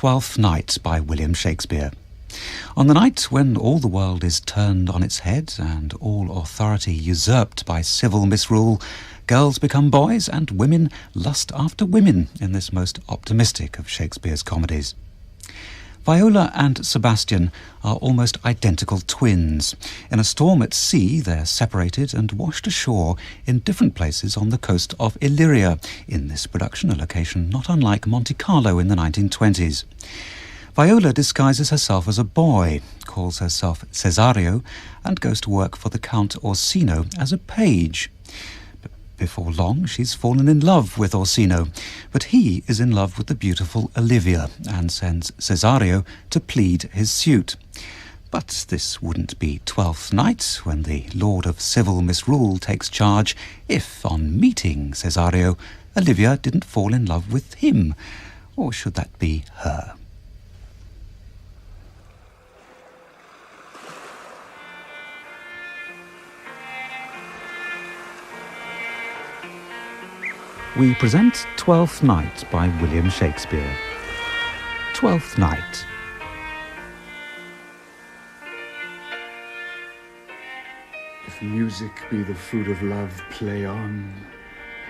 Twelfth Night by William Shakespeare. On the night when all the world is turned on its head and all authority usurped by civil misrule, girls become boys and women lust after women in this most optimistic of Shakespeare's comedies. Viola and Sebastian are almost identical twins. In a storm at sea, they're separated and washed ashore in different places on the coast of Illyria, in this production a location not unlike Monte Carlo in the 1920s. Viola disguises herself as a boy, calls herself Cesario, and goes to work for the Count Orsino as a page. Before long, she's fallen in love with Orsino, but he is in love with the beautiful Olivia and sends Cesario to plead his suit. But this wouldn't be Twelfth Night when the Lord of Civil Misrule takes charge if, on meeting Cesario, Olivia didn't fall in love with him. Or should that be her? We present Twelfth Night by William Shakespeare. Twelfth Night. If music be the food of love, play on.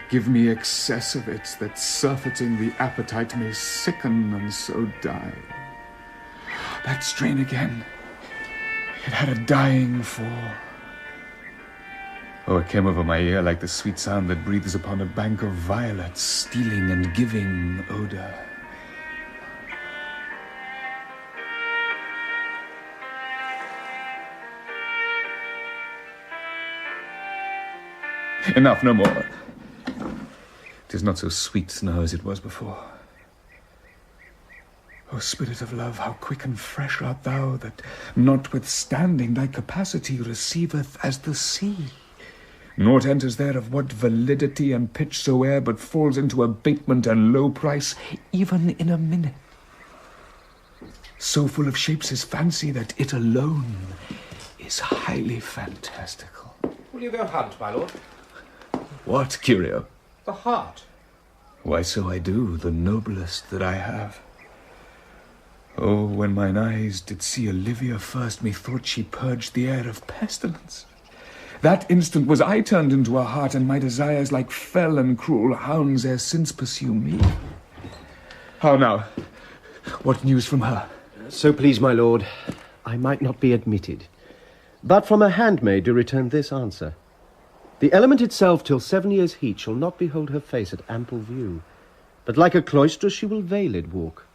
Give me excess of it, that surfeiting the appetite may sicken and so die. That strain again, it had a dying fall. Oh, it came over my ear like the sweet sound that breathes upon a bank of violets, stealing and giving odor. Enough, no more. 'Tis not so sweet now as it was before. O spirit of love, how quick and fresh art thou, that, notwithstanding thy capacity, receiveth as the sea. Naught enters there of what validity and pitch soe'er, but falls into abatement and low price, even in a minute. So full of shapes is fancy that it alone is highly fantastical. Will you go hunt, my lord? What, Curio? The hart. Why, so I do, the noblest that I have. Oh, when mine eyes did see Olivia first, methought she purged the air of pestilence. That instant was I turned into a hart, and my desires like fell and cruel hounds ere since pursue me. How now? What news from her? So please, my lord, I might not be admitted, but from a handmaid do return this answer. The element itself till 7 years' heat shall not behold her face at ample view, but like a cloistress she will veiled walk,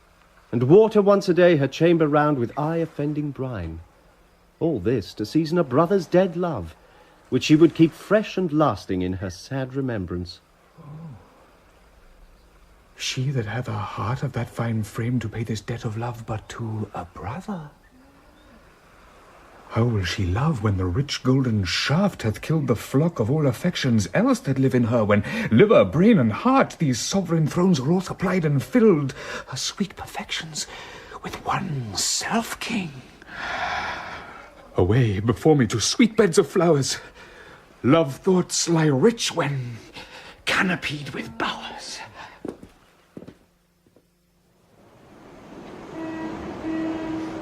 and water once a day her chamber round with eye-offending brine. All this to season a brother's dead love, which she would keep fresh and lasting in her sad remembrance. Oh. She that hath a heart of that fine frame to pay this debt of love but to a brother. How will she love when the rich golden shaft hath killed the flock of all affections else that live in her, when liver, brain, and heart, these sovereign thrones are all supplied and filled, her sweet perfections, with one self-king? Away before me to sweet beds of flowers. Love thoughts lie rich when canopied with bowers.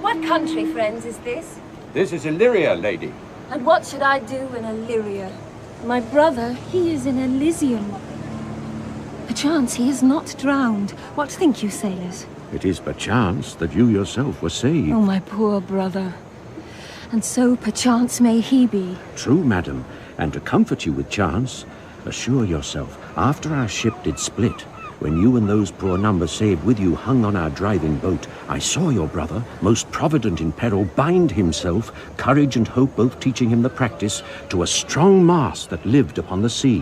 What country, friends, is this? This is Illyria, lady. And what should I do in Illyria? My brother, he is in Elysium. Perchance he is not drowned. What think you, sailors? It is perchance that you yourself were saved. Oh, my poor brother. And so perchance may he be. True, madam, and to comfort you with chance, assure yourself, after our ship did split, when you and those poor numbers saved with you hung on our driving boat, I saw your brother, most provident in peril, bind himself, courage and hope both teaching him the practice, to a strong mast that lived upon the sea,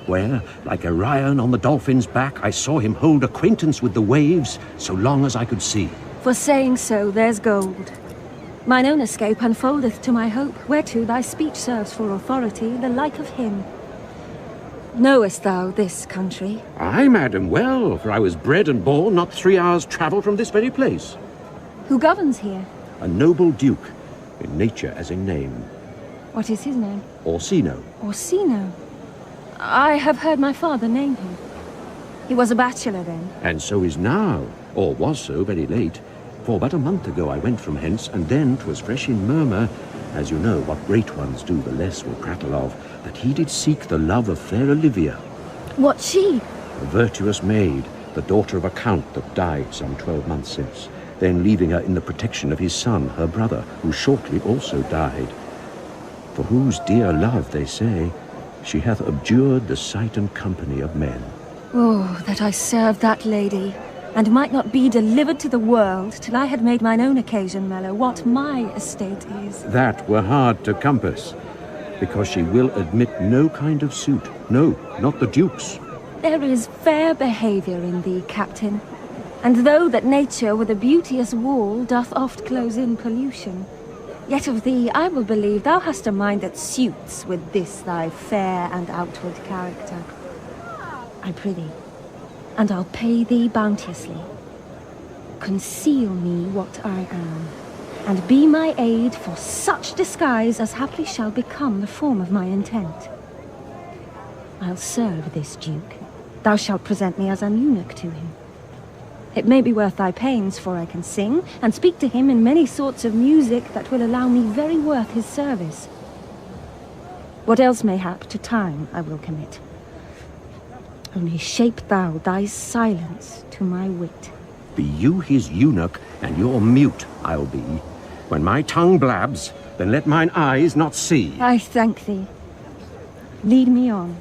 where, like Orion on the dolphin's back, I saw him hold acquaintance with the waves so long as I could see. For saying so, there's gold. Mine own escape unfoldeth to my hope, whereto thy speech serves for authority, the like of him. Knowest thou this country? Aye, madam, well, for I was bred and born not 3 hours' travel from this very place. Who governs here? A noble duke, in nature as in name. What is his name? Orsino. Orsino? I have heard my father name him. He was a bachelor then. And so is now, or was so very late. For but a month ago I went from hence, and then 'twas fresh in murmur, as you know what great ones do the less will prattle of, that he did seek the love of fair Olivia. What's she? A virtuous maid, the daughter of a count that died some 12 months since, then leaving her in the protection of his son, her brother, who shortly also died. For whose dear love, they say, she hath abjured the sight and company of men. Oh, that I served that lady, and might not be delivered to the world till I had made mine own occasion mellow what my estate is. That were hard to compass, because she will admit no kind of suit, no, not the Duke's. There is fair behaviour in thee, Captain, and though that nature with a beauteous wall doth oft close in pollution, yet of thee I will believe thou hast a mind that suits with this thy fair and outward character. I prithee, and I'll pay thee bounteously. Conceal me what I am, and be my aid for such disguise as haply shall become the form of my intent. I'll serve this Duke. Thou shalt present me as an eunuch to him. It may be worth thy pains, for I can sing, and speak to him in many sorts of music that will allow me very worth his service. What else mayhap to time I will commit. Only shape thou thy silence to my wit. Be you his eunuch, and you're mute I'll be. When my tongue blabs, then let mine eyes not see. I thank thee. Lead me on.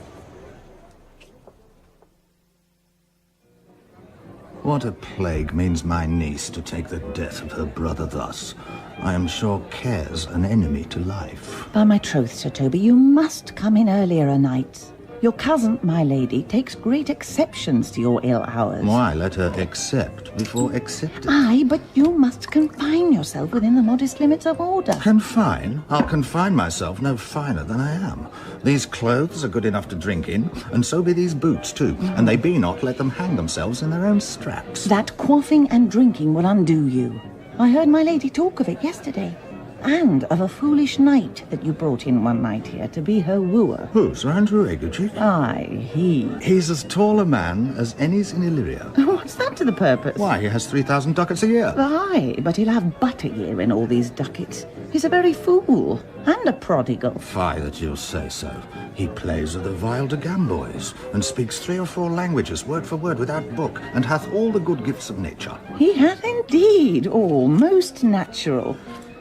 What a plague means my niece to take the death of her brother thus? I am sure care's an enemy to life. By my troth, Sir Toby, you must come in earlier a night. Your cousin, my lady, takes great exceptions to your ill hours. Why, let her accept before accepting. Aye, but you must confine yourself within the modest limits of order. Confine? I'll confine myself no finer than I am. These clothes are good enough to drink in, and so be these boots too. And they be not, let them hang themselves in their own straps. That quaffing and drinking will undo you. I heard my lady talk of it yesterday. And of a foolish knight that you brought in one night here to be her wooer. Who, Sir Andrew Egerchief? Aye, he. He's as tall a man as any's in Illyria. What's that to the purpose? Why, he has 3,000 ducats a year. Aye, but he'll have but a year in all these ducats. He's a very fool, and a prodigal. Fie that you say so. He plays with the vile de Gamboys, and speaks 3 or 4 languages, word for word, without book, and hath all the good gifts of nature. He hath indeed, all most natural.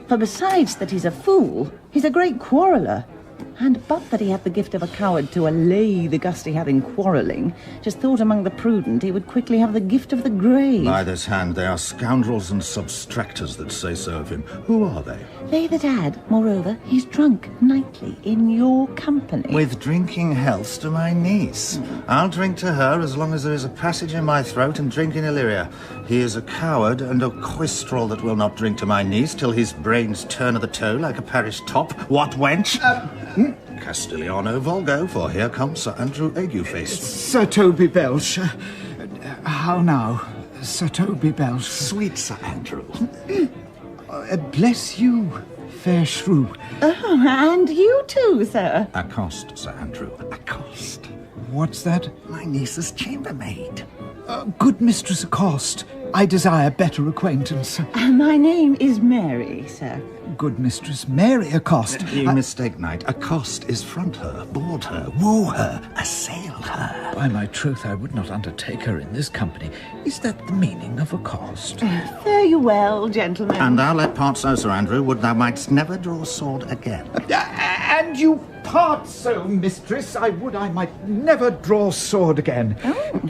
For besides that he's a fool, he's a great quarreller. And but that he had the gift of a coward to allay the gust he had in quarrelling, 'tis thought among the prudent he would quickly have the gift of the grave. By this hand, they are scoundrels and substractors that say so of him. Who are they? They that add, moreover, he's drunk nightly in your company. With drinking healths to my niece. I'll drink to her as long as there is a passage in my throat and drink in Illyria. He is a coward and a coistrel that will not drink to my niece till his brains turn of the toe like a parish top. What, wench? Castigliano Volgo, for here comes Sir Andrew Agueface. Sir Toby Belch. How now, Sir Toby Belch? Sweet Sir Andrew. Bless you, fair shrew. Oh, and you too, sir. Accost, Sir Andrew, accost. What's that? My niece's chambermaid. Good Mistress Accost, I desire better acquaintance. My name is Mary, sir. Good Mistress Mary Accost. You mistake, knight. Accost is front her, board her, woo her, assail her. By my troth, I would not undertake her in this company. Is that the meaning of accost? Fare you well, gentlemen. And I'll let part so, Sir Andrew, would thou mightst never draw sword again. And you part so, mistress, I would I might never draw sword again. Oh.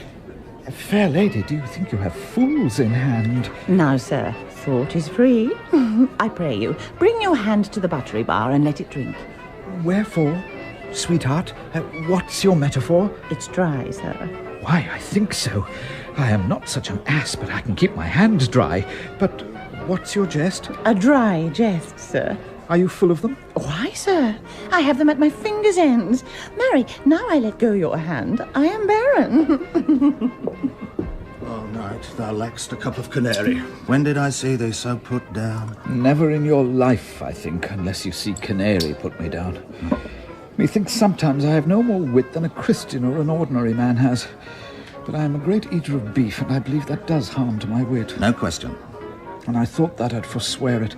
Fair lady, do you think you have fools in hand? Now, sir, thought is free. I pray you, bring your hand to the buttery bar and let it drink. Wherefore? Sweetheart, what's your metaphor? It's dry, sir. Why, I think so. I am not such an ass, but I can keep my hands dry. But what's your jest? A dry jest, sir. Are you full of them? Why, sir? I have them at my fingers' ends. Marry, now I let go your hand, I am barren. Oh, knight, thou lackst a cup of canary. When did I see thee so put down? Never in your life, I think, unless you see canary put me down. Methinks sometimes I have no more wit than a Christian or an ordinary man has. But I am a great eater of beef, and I believe that does harm to my wit. No question. And I thought that I'd forswear it.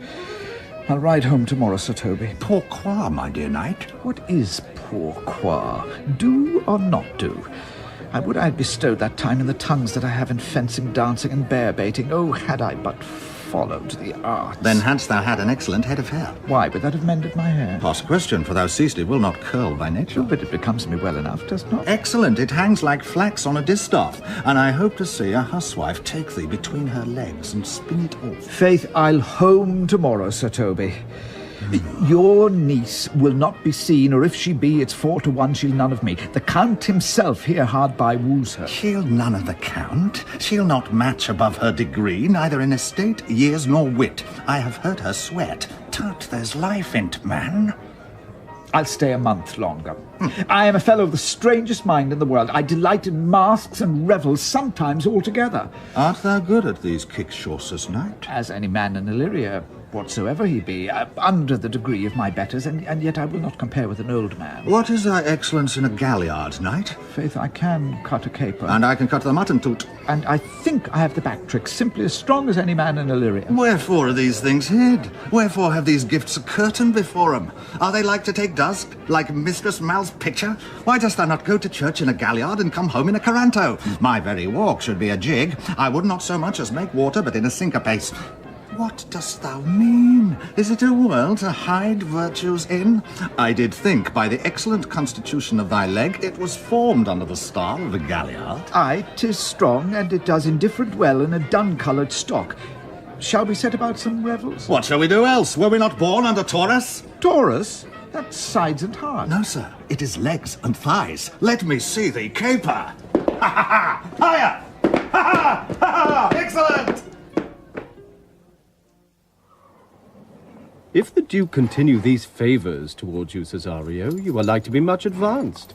I'll ride home tomorrow, Sir Toby. Pourquoi, my dear knight? What is pourquoi? Do or not do? I would I had bestowed that time in the tongues that I have in fencing, dancing, and bear-baiting. Oh, had I but followed the arts. Then hadst thou had an excellent head of hair. Why, would that have mended my hair? Past question, for thou seest it will not curl by nature. Oh, but it becomes me well enough, does not? Excellent. It hangs like flax on a distaff, and I hope to see a huswife take thee between her legs and spin it off. Faith, I'll home tomorrow, Sir Toby. Your niece will not be seen, or if she be, it's 4 to 1 she'll none of me. The Count himself here hard by woos her. She'll none of the Count. She'll not match above her degree, neither in estate, years, nor wit. I have heard her sweat. Tut, there's life in't, man. I'll stay a month longer. I am a fellow of the strangest mind in the world. I delight in masks and revels, sometimes altogether. Art thou good at these kickshaws, knight? As any man in Illyria, whatsoever he be, under the degree of my betters, and yet I will not compare with an old man. What is thy excellence in a galliard, knight? Faith, I can cut a caper. And I can cut the mutton toot. And I think I have the back trick, simply as strong as any man in Illyria. Wherefore are these things hid? Wherefore have these gifts a curtain before 'em? Are they like to take dust, like Mistress Mal's picture? Why dost thou not go to church in a galliard and come home in a caranto? My very walk should be a jig. I would not so much as make water, but in a syncopace. What dost thou mean? Is it a world to hide virtues in? I did think, by the excellent constitution of thy leg, it was formed under the style of a galliard. Aye, 'tis strong, and it does indifferent well in a dun-coloured stock. Shall we set about some revels? What shall we do else? Were we not born under Taurus? Taurus? That's sides and heart. No, sir. It is legs and thighs. Let me see thee caper. Ha ha ha! Higher! Ha ha! Ha ha! Excellent! If the Duke continue these favours towards you, Cesario, you are like to be much advanced.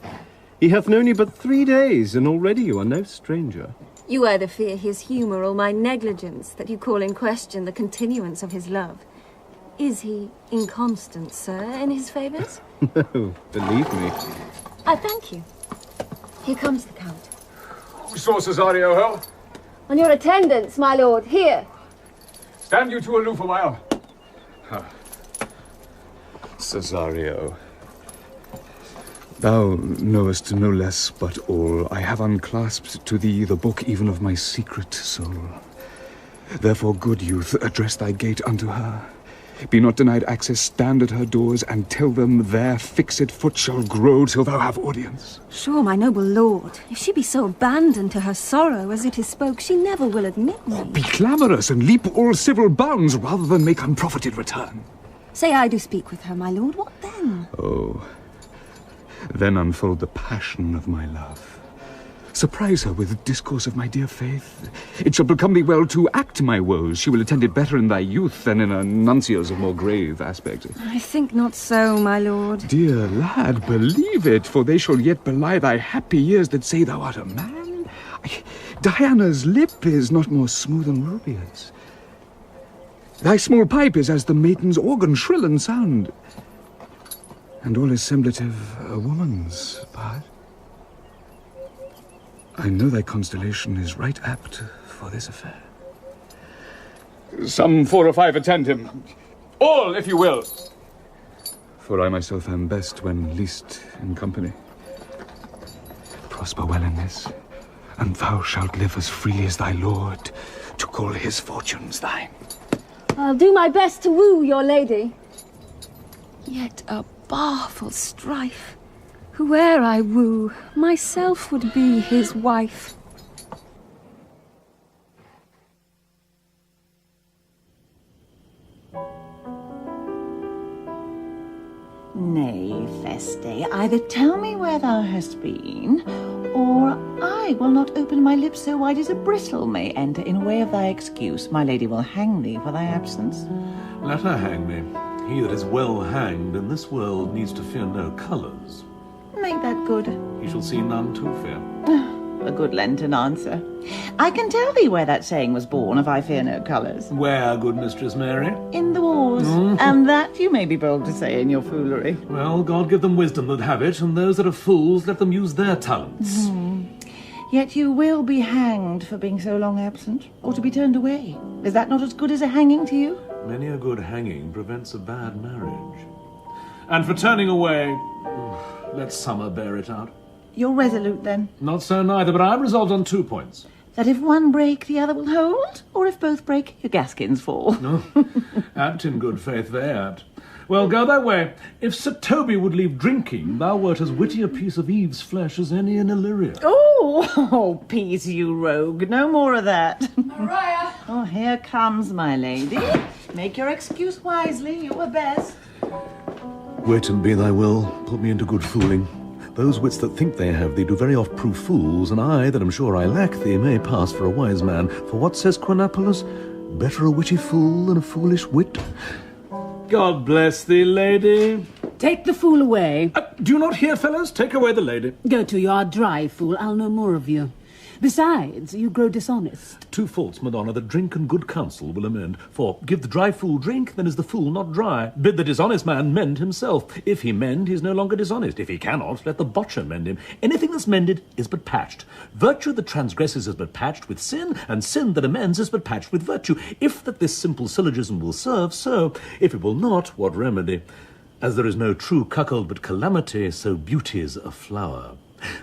He hath known you but 3 days, and already you are no stranger. You either fear his humour or my negligence, that you call in question the continuance of his love. Is he inconstant, sir, in his favours? No, believe me. I thank you. Here comes the Count. Saw Cesario, ho? On your attendance, my lord, here. Stand you two aloof a while. Cesario, thou knowest no less but all. I have unclasped to thee the book even of my secret soul. Therefore, good youth, address thy gate unto her. Be not denied access, stand at her doors, and tell them their fixed foot shall grow till thou have audience. Sure, my noble lord, if she be so abandoned to her sorrow as it is spoke, she never will admit me. Be clamorous and leap all civil bounds rather than make unprofited return. Say I do speak with her, my lord, what then? Oh, then unfold the passion of my love. Surprise her with discourse of my dear faith. It shall become thee well to act my woes. She will attend it better in thy youth than in a nuncio's of more grave aspect. I think not so, my lord. Dear lad, believe it, for they shall yet belie thy happy years that say thou art a man. Diana's lip is not more smooth than Rubia's. Thy small pipe is as the maiden's organ, shrill and sound. And all is semblative a woman's part. I know thy constellation is right apt for this affair. Some 4 or 5 attend him. All, if you will. For I myself am best when least in company. Prosper well in this, and thou shalt live as freely as thy lord, to call his fortunes thine. I'll do my best to woo your lady. Yet a barful strife. Whoe'er I woo, myself would be his wife. Nay, Feste, either tell me where thou hast been, or I will not open my lips so wide as a bristle may enter in way of thy excuse. My lady will hang thee for thy absence. Let her hang me. He that is well hanged in this world needs to fear no colours. Make that good. He shall see none to fear. A good Lenten answer. I can tell thee where that saying was born, if I fear no colours. Where, good Mistress Mary? In the wars. And that you may be bold to say in your foolery. Well, God give them wisdom that have it, and those that are fools, let them use their talents. Yet you will be hanged for being so long absent, or to be turned away. Is that not as good as a hanging to you? Many a good hanging prevents a bad marriage. And for turning away, let summer bear it out. You're resolute, then? Not so neither, but I'm resolved on 2 points. That if one break, the other will hold? Or if both break, your gaskins fall? No, apt in good faith they apt. Well, go that way. If Sir Toby would leave drinking, thou wert as witty a piece of Eve's flesh as any in Illyria. Oh, peace, you rogue. No more of that. Maria! Oh, here comes my lady. Make your excuse wisely. You were best. Wait and be thy will, put me into good fooling. Those wits that think they have thee do very oft prove fools, and I, that am sure I lack thee, may pass for a wise man. For what says Quinapolus? Better a witty fool than a foolish wit. God bless thee, lady. Take the fool away. Do you not hear, fellows? Take away the lady. Go to your dry, fool. I'll know more of you. Besides, you grow dishonest. 2 faults, Madonna, that drink and good counsel will amend. For, give the dry fool drink, then is the fool not dry. Bid the dishonest man mend himself. If he mend, he is no longer dishonest. If he cannot, let the botcher mend him. Anything that's mended is but patched. Virtue that transgresses is but patched with sin, and sin that amends is but patched with virtue. If that this simple syllogism will serve, so. If it will not, what remedy? As there is no true cuckold but calamity, so beauty's a flower.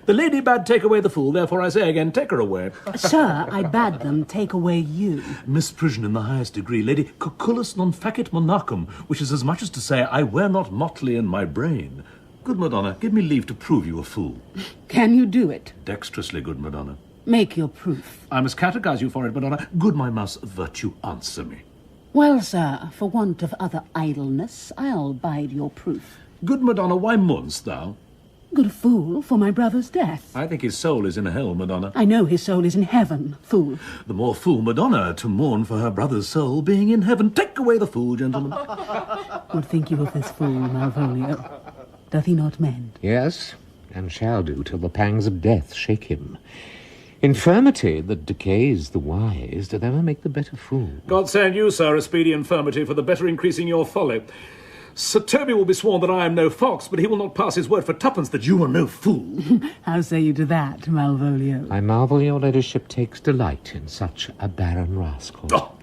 The lady bade take away the fool, therefore I say again, take her away. Sir, I bade them take away you. Misprision in the highest degree, lady, cucullus non facit monachum, which is as much as to say, I wear not motley in my brain. Good Madonna, give me leave to prove you a fool. Can you do it? Dexterously, good Madonna. Make your proof. I must catechize you for it, Madonna. Good my mouse, virtue, answer me. Well, sir, for want of other idleness, I'll bide your proof. Good Madonna, why mourn'st thou? Good fool, for my brother's death. I think his soul is in hell, Madonna. I know his soul is in heaven, fool. The more fool Madonna to mourn for her brother's soul being in heaven. Take away the fool, gentlemen. What think you of this fool, Malvolio? Doth he not mend? Yes, and shall do till the pangs of death shake him. Infirmity that decays the wise doth ever make the better fool. God send you, sir, a speedy infirmity for the better increasing your folly. Sir Toby will be sworn that I am no fox, but he will not pass his word for twopence that you are no fool. How say you to that, Malvolio? I marvel your ladyship takes delight in such a barren rascal. Oh.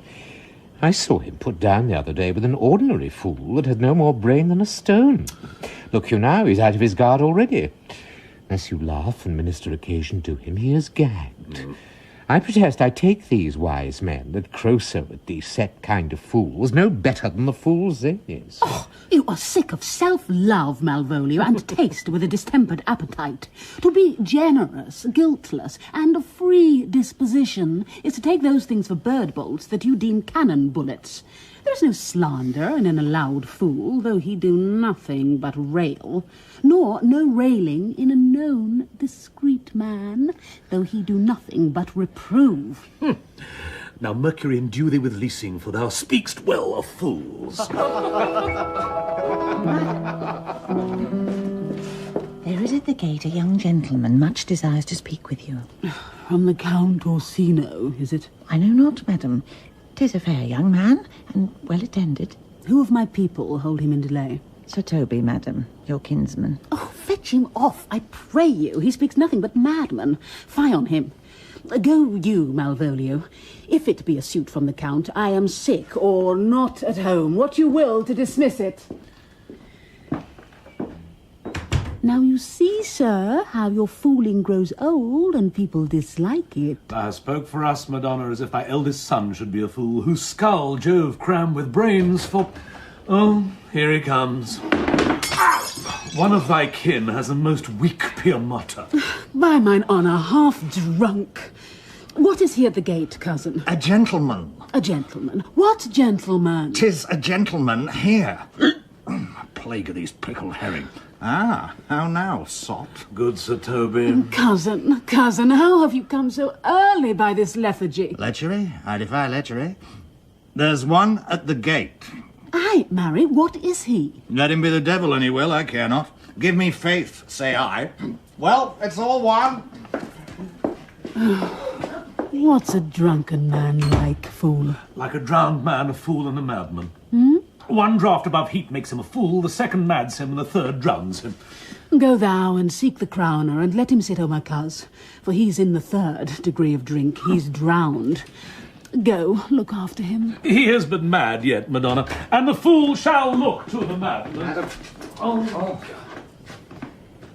I saw him put down the other day with an ordinary fool that had no more brain than a stone. Look you now, he's out of his guard already. Unless you laugh and minister occasion to him, he is gagged. I protest I take these wise men that crow so at these set kind of fools no better than the fools they is. Oh, you are sick of self-love, Malvolio, and taste with a distempered appetite. To be generous, guiltless, and of free disposition is to take those things for bird bolts that you deem cannon bullets. There is no slander in an allowed fool, though he do nothing but rail, nor no railing in a known discreet man, though he do nothing but reprove. Now Mercury endue thee with leasing, for thou speak'st well of fools. There is at the gate a young gentleman much desires to speak with you. From the Count Orsino, is it? I know not, madam. 'Tis a fair young man, and well attended. Who of my people hold him in delay? Sir Toby, madam, your kinsman. Oh, fetch him off, I pray you. He speaks nothing but madman. Fie on him. Go you, Malvolio. If it be a suit from the Count, I am sick or not at home. What you will to dismiss it. Now you see, sir, how your fooling grows old and people dislike it. Thou spoke for us, Madonna, as if thy eldest son should be a fool, whose skull Jove crammed with brains for... Oh, here he comes. One of thy kin has a most weak piamata. By mine honour, half drunk. What is he at the gate, cousin? A gentleman. A gentleman? What gentleman? 'Tis a gentleman here. Plague of these pickled herring. Ah, how now, sot? Good Sir Toby. Cousin, how have you come so early by this lethargy? Lechery? I defy lechery. There's one at the gate. Aye, marry, what is he? Let him be the devil, and he will, I care not. Give me faith, say I. Well, it's all one. What's a drunken man like, fool? Like a drowned man, a fool, and a madman. One draught above heat makes him a fool, the second mads him, and the third drowns him. Go thou and seek the crowner, and let him sit, O my coz, for he's in the 3rd degree of drink. He's drowned. Go, look after him. He is but mad yet, Madonna, and the fool shall look to the madman. Madam. Oh.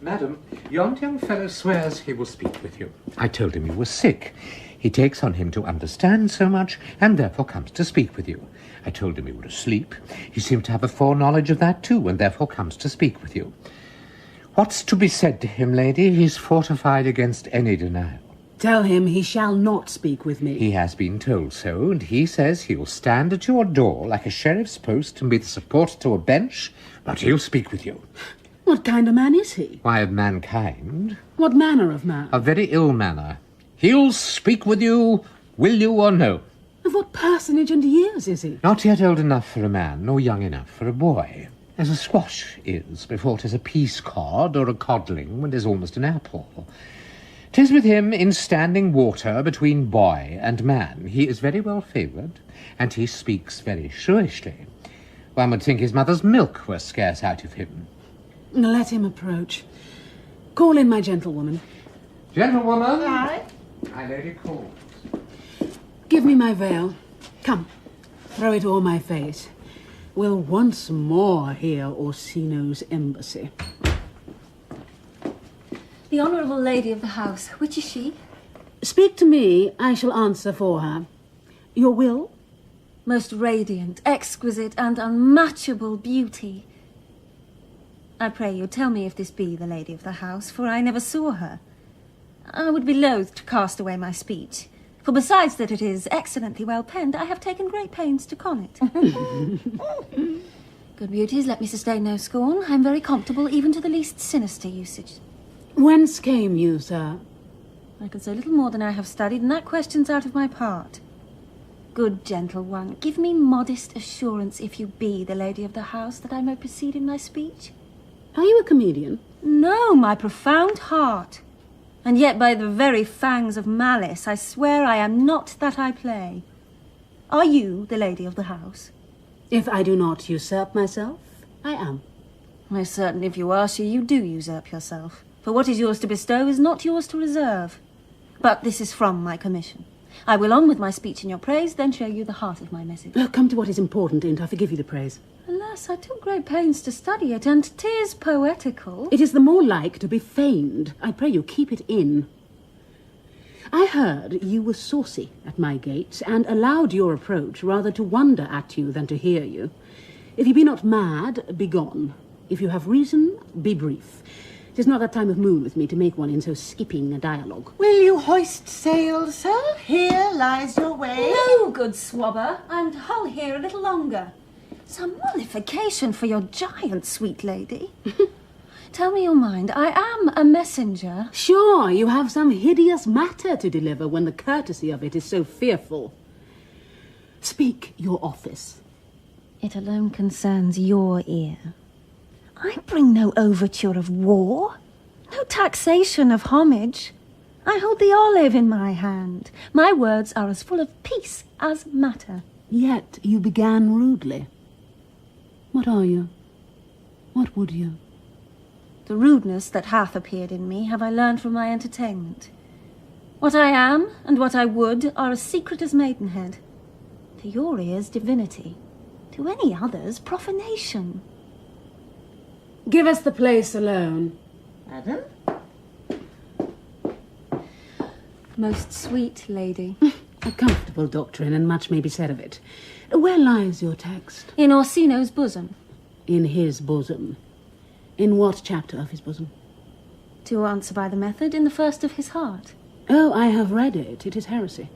Madam, yon young fellow swears he will speak with you. I told him you were sick. He takes on him to understand so much, and therefore comes to speak with you. I told him you were asleep. He seemed to have a foreknowledge of that too, and therefore comes to speak with you. What's to be said to him, lady? He's fortified against any denial. Tell him he shall not speak with me. He has been told so, and he says he'll stand at your door like a sheriff's post and be the support to a bench, but he'll speak with you. What kind of man is he? Why, of mankind. What manner of man? A very ill manner. He'll speak with you, will you or no? Of what personage and years is he? Not yet old enough for a man, nor young enough for a boy. As a squash is, before 'tis a peace cod, or a codling when 'tis almost an apple. 'Tis with him in standing water between boy and man. He is very well favoured, and he speaks very shrewishly. One would think his mother's milk were scarce out of him. Let him approach. Call in my gentlewoman. Gentlewoman! Aye. My lady calls. Give me my veil. Come, throw it o'er my face. We'll once more hear Orsino's embassy. The Honourable Lady of the House, which is she? Speak to me, I shall answer for her. Your will? Most radiant, exquisite, and unmatchable beauty. I pray you, tell me if this be the Lady of the House, for I never saw her. I would be loath to cast away my speech, for besides that it is excellently well penned, I have taken great pains to con it. Good beauties, let me sustain no scorn. I am very comfortable even to the least sinister usage. Whence came you, sir? I can say little more than I have studied, and that question's out of my part. Good gentle one, give me modest assurance, if you be the Lady of the House, that I may proceed in my speech. Are you a comedian? No, my profound heart. And yet by the very fangs of malice, I swear I am not that I play. Are you the Lady of the House? If I do not usurp myself, I am. Most certain if you are she, you do usurp yourself. For what is yours to bestow is not yours to reserve. But this is from my commission. I will on with my speech in your praise, then show you the heart of my message. Come to what is important, and I forgive you the praise. Alas, I took great pains to study it, and 'tis poetical. It is the more like to be feigned. I pray you, keep it in. I heard you were saucy at my gates, and allowed your approach rather to wonder at you than to hear you. If you be not mad, be gone. If you have reason, be brief. 'Tis not that time of moon with me to make one in so skipping a dialogue. Will you hoist sail, sir? Here lies your way. No, good swabber, and hull here a little longer. Some mollification for your giant, sweet lady. Tell me your mind. I am a messenger. Sure, you have some hideous matter to deliver when the courtesy of it is so fearful. Speak your office. It alone concerns your ear. I bring no overture of war, no taxation of homage. I hold the olive in my hand. My words are as full of peace as matter. Yet you began rudely. What are you? What would you? The rudeness that hath appeared in me have I learned from my entertainment. What I am and what I would are as secret as maidenhead. To your ears, divinity. To any others, profanation. Give us the place alone. Madam? Most sweet lady. A comfortable doctrine, and much may be said of it. Where lies your text? In Orsino's bosom. In his bosom. In what chapter of his bosom? To answer by the method, in the first of his heart. Oh, I have read it. It is heresy.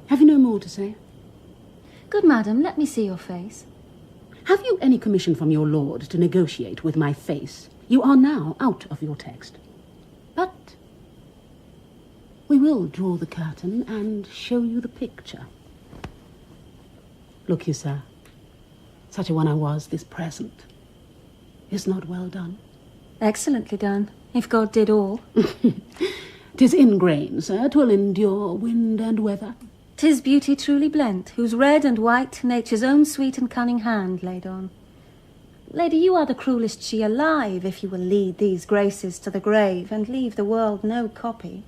Have you no more to say? Good madam, let me see your face. Have you any commission from your lord to negotiate with my face? You are now out of your text. But we will draw the curtain and show you the picture. Look you, sir. Such a one I was, this present is not well done. Excellently done, if God did all. 'Tis in grain, sir. 'Twill endure wind and weather. 'Tis beauty truly blent, whose red and white nature's own sweet and cunning hand laid on. Lady, you are the cruellest she alive, if you will lead these graces to the grave, and leave the world no copy.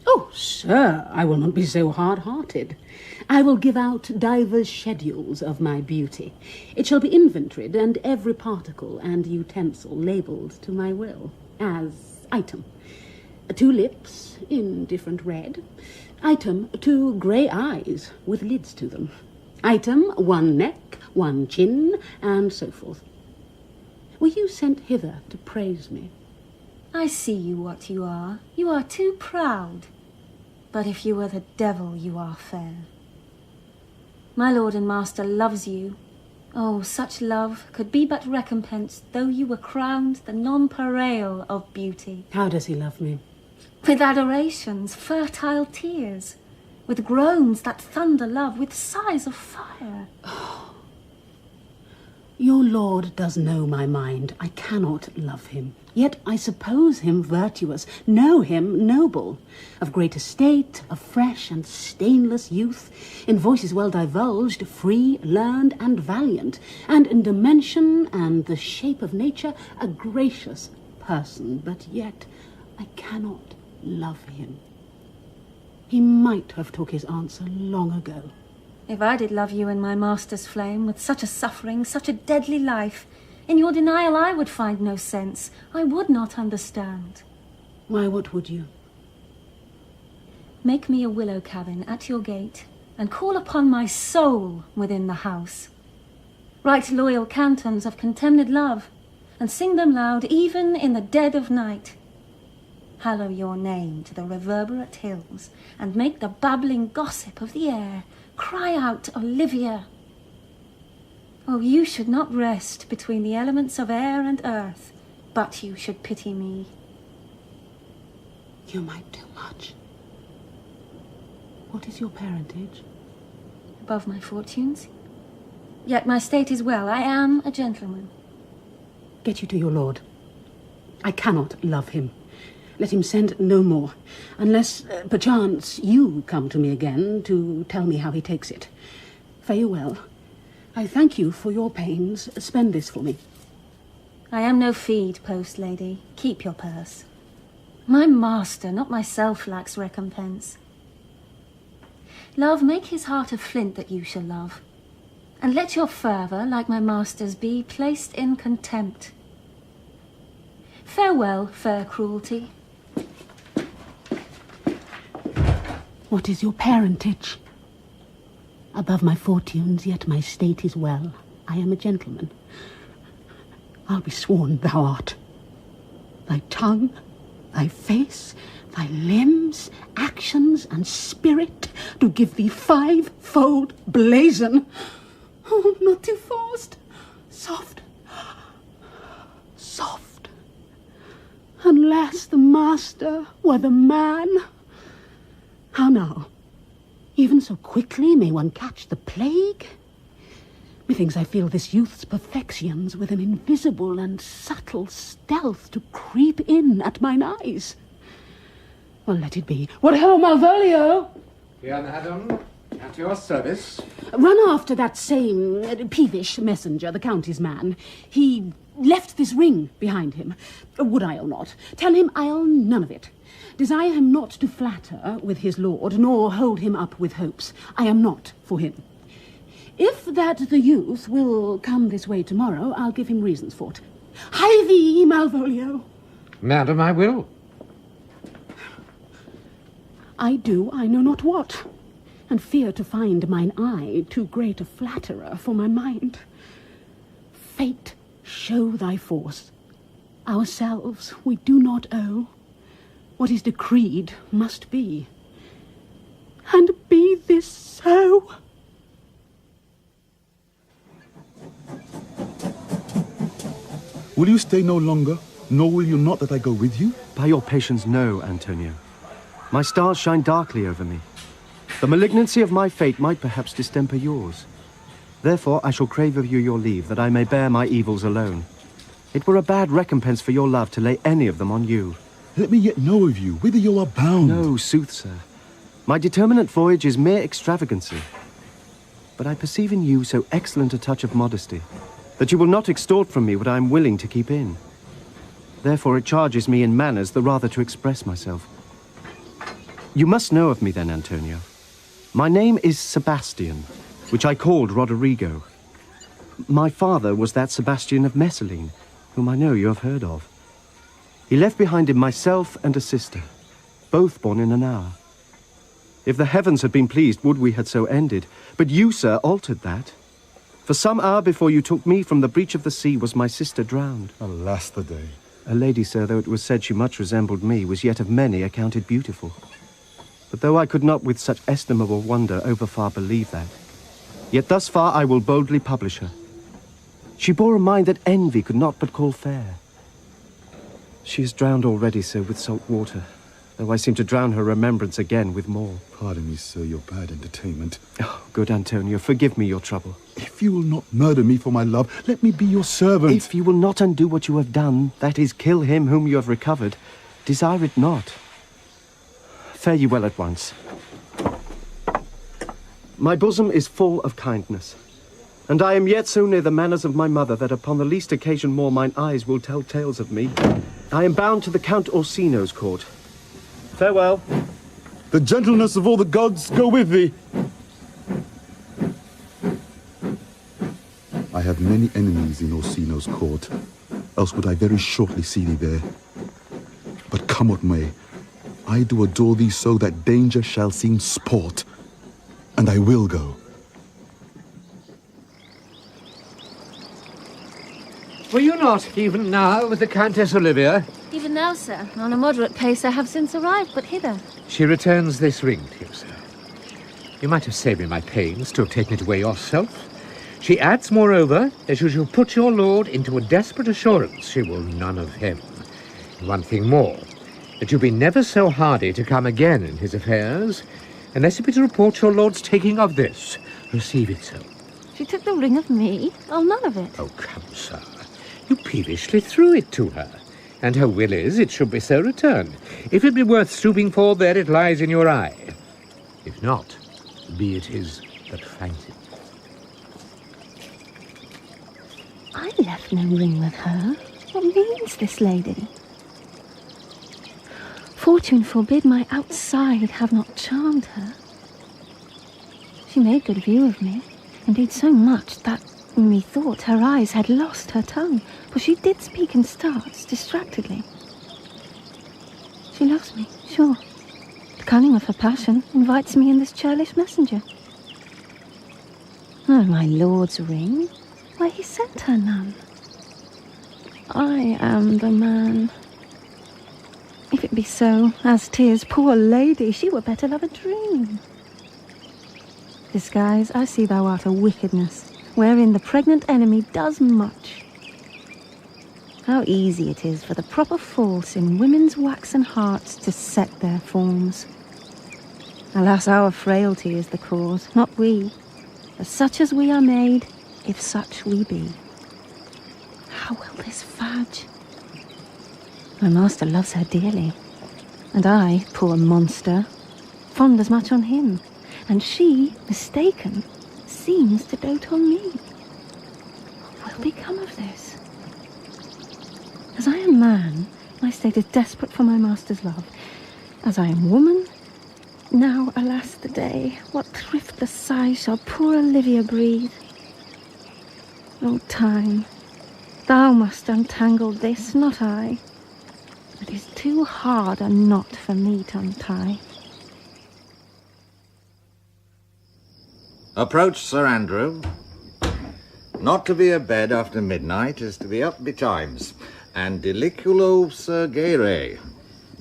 Oh, sir, I will not be so hard-hearted. I will give out divers schedules of my beauty. It shall be inventoried, and every particle and utensil labelled to my will, as item. 2 lips in different red. Item, 2 grey eyes with lids to them. Item, 1 neck, 1 chin, and so forth. Were you sent hither to praise me? I see you what you are. You are too proud. But if you were the devil, you are fair. My lord and master loves you. Oh, such love could be but recompensed, though you were crowned the nonpareil of beauty. How does he love me? With adorations, fertile tears, with groans that thunder love, with sighs of fire. Your lord does know my mind. I cannot love him. Yet I suppose him virtuous, know him noble, of great estate, of fresh and stainless youth, in voices well divulged, free, learned, and valiant, and in dimension and the shape of nature a gracious person, but yet I cannot love him. He might have took his answer long ago. If I did love you in my master's flame, with such a suffering, such a deadly life, in your denial I would find no sense. I would not understand. Why, what would you? Make me a willow cabin at your gate, and call upon my soul within the house. Write loyal cantons of contemned love, and sing them loud even in the dead of night. Hallow your name to the reverberate hills, and make the babbling gossip of the air cry out, Olivia. Oh, you should not rest between the elements of air and earth, but you should pity me. You might do much. What is your parentage? Above my fortunes. Yet my state is well. I am a gentleman. Get you to your lord. I cannot love him. Let him send no more, unless, perchance, you come to me again to tell me how he takes it. Fare you well. I thank you for your pains. Spend this for me. I am no feed post, lady. Keep your purse. My master, not myself, lacks recompense. Love, make his heart of flint that you shall love, and let your fervour, like my master's, be placed in contempt. Farewell, fair cruelty. What is your parentage? Above my fortunes, yet my state is well. I am a gentleman. I'll be sworn thou art. Thy tongue, thy face, thy limbs, actions, and spirit do give thee 5-fold blazon. Oh, not too fast. Soft. Soft. Unless the master were the man. How now? Even so quickly may one catch the plague? Methinks I feel this youth's perfections with an invisible and subtle stealth to creep in at mine eyes. Well, let it be. What ho, Malvolio! Here, madam, at your service. Run after that same peevish messenger, the county's man. He left this ring behind him. Would I or not? Tell him I'll none of it. Desire him not to flatter with his lord, nor hold him up with hopes. I am not for him. If that the youth will come this way tomorrow, I'll give him reasons for it. Hie thee, Malvolio. Madam, I will. I do, I know not what, and fear to find mine eye too great a flatterer for my mind. Fate, show thy force. Ourselves we do not owe. What is decreed must be. And be this so. Will you stay no longer, nor will you not that I go with you? By your patience, no, Antonia. My stars shine darkly over me. The malignancy of my fate might perhaps distemper yours. Therefore I shall crave of you your leave, that I may bear my evils alone. It were a bad recompense for your love to lay any of them on you. Let me yet know of you, whither you are bound. No, sooth, sir. My determinate voyage is mere extravagancy. But I perceive in you so excellent a touch of modesty that you will not extort from me what I am willing to keep in. Therefore it charges me in manners the rather to express myself. You must know of me then, Antonia. My name is Sebastian, which I called Roderigo. My father was that Sebastian of Messalene, whom I know you have heard of. He left behind him myself and a sister, both born in an hour. If the heavens had been pleased, would we had so ended. But you, sir, altered that. For some hour before you took me from the breach of the sea was my sister drowned. Alas the day. A lady, sir, though it was said she much resembled me, was yet of many accounted beautiful. But though I could not with such estimable wonder overfar believe that, yet thus far I will boldly publish her. She bore a mind that envy could not but call fair. She is drowned already, sir, with salt water, though I seem to drown her remembrance again with more. Pardon me, sir, your bad entertainment. Oh, good Antonio, forgive me your trouble. If you will not murder me for my love, let me be your servant. If you will not undo what you have done, that is, kill him whom you have recovered, desire it not. Fare ye well at once. My bosom is full of kindness, and I am yet so near the manners of my mother that upon the least occasion more mine eyes will tell tales of me. I am bound to the Count Orsino's court. Farewell. The gentleness of all the gods go with thee. I have many enemies in Orsino's court, else would I very shortly see thee there. But come what may, I do adore thee so that danger shall seem sport, and I will go. Were you not even now with the Countess Olivia? Even now, sir, on a moderate pace I have since arrived, but hither. She returns this ring to you, sir. You might have saved me my pains to have taken it away yourself. She adds, moreover, that you shall put your lord into a desperate assurance she will none of him. And one thing more, that you be never so hardy to come again in his affairs, unless it be to report your lord's taking of this. Receive it so. She took the ring of me? Oh, none of it. Oh, come, sir. You peevishly threw it to her, and her will is it should be so returned. If it be worth stooping for, there it lies in your eye. If not, be it his that finds it. I left no ring with her. What means this lady? Fortune forbid my outside have not charmed her. She made good view of me, indeed so much that methought her eyes had lost her tongue, for she did speak in starts, distractedly. She loves me, sure. The cunning of her passion invites me in this churlish messenger. Oh, my lord's ring? Why, he sent her none. I am the man. If it be so, as 'tis, poor lady, she were better love a dream. Disguise, I see thou art a wickedness, wherein the pregnant enemy does much. How easy it is for the proper false in women's waxen hearts to set their forms. Alas, our frailty is the cause, not we. For such as we are made, if such we be. How will this fudge? My master loves her dearly, and I, poor monster, fond as much on him, and she, mistaken, seems to dote on me. What will become of this? As I am man, my state is desperate for my master's love. As I am woman, now, alas the day, what thriftless sigh shall poor Olivia breathe? O time, thou must untangle this, not I. It is too hard a knot for me to untie. Approach, Sir Andrew. Not to be abed after midnight is to be up betimes, and deliculo surgere.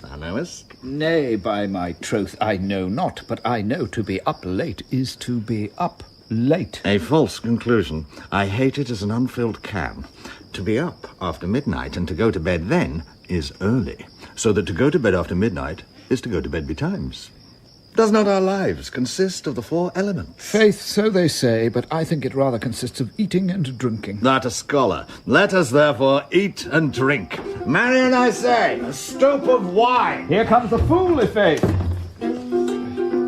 Thou knowest? Nay, by my troth, I know not, but I know to be up late is to be up late. A false conclusion. I hate it as an unfilled can. To be up after midnight and to go to bed then is early, so that to go to bed after midnight is to go to bed betimes. Does not our lives consist of the four elements? Faith, so they say, but I think it rather consists of eating and drinking. That a scholar. Let us therefore eat and drink. Marion, I say, a stoup of wine. Here comes the fool, i' faith.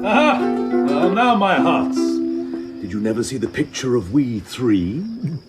Well, now my hearts. Did you never see the picture of we three?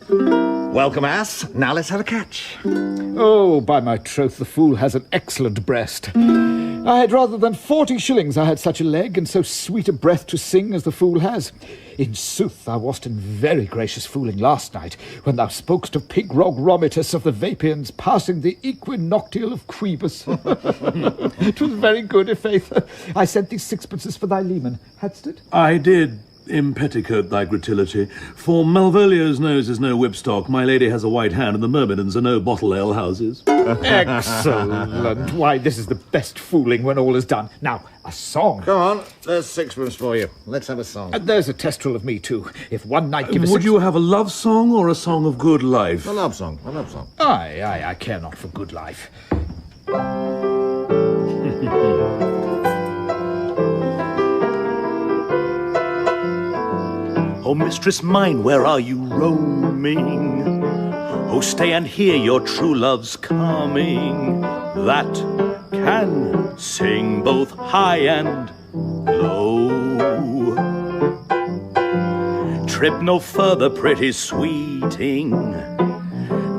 Welcome, ass. Now let's have a catch. Oh, by my troth, the fool has an excellent breast. I had rather than 40 shillings I had such a leg, and so sweet a breath to sing as the fool has. In sooth, thou wast in very gracious fooling last night, when thou spokest of Pigrog Romitus of the Vapians passing the equinoctial of Quibus. 'Twas very good, i'faith. I sent thee sixpences for thy leman. Hadst it? I did impetticoat thy gratillity. For Malvolio's nose is no whipstock, my lady has a white hand, and the myrmidons are no bottle ale houses. Excellent. Why, this is the best fooling when all is done. Now, a song. Come on, there's sixpence for you. Let's have a song. There's a testrel of me, too. If one night give Would you have a love song or a song of good life? A love song, a love song. Aye, I care not for good life. Oh, Mistress Mine, where are you roaming? Oh, stay and hear your true love's coming, that can sing both high and low. Trip no further, pretty sweeting.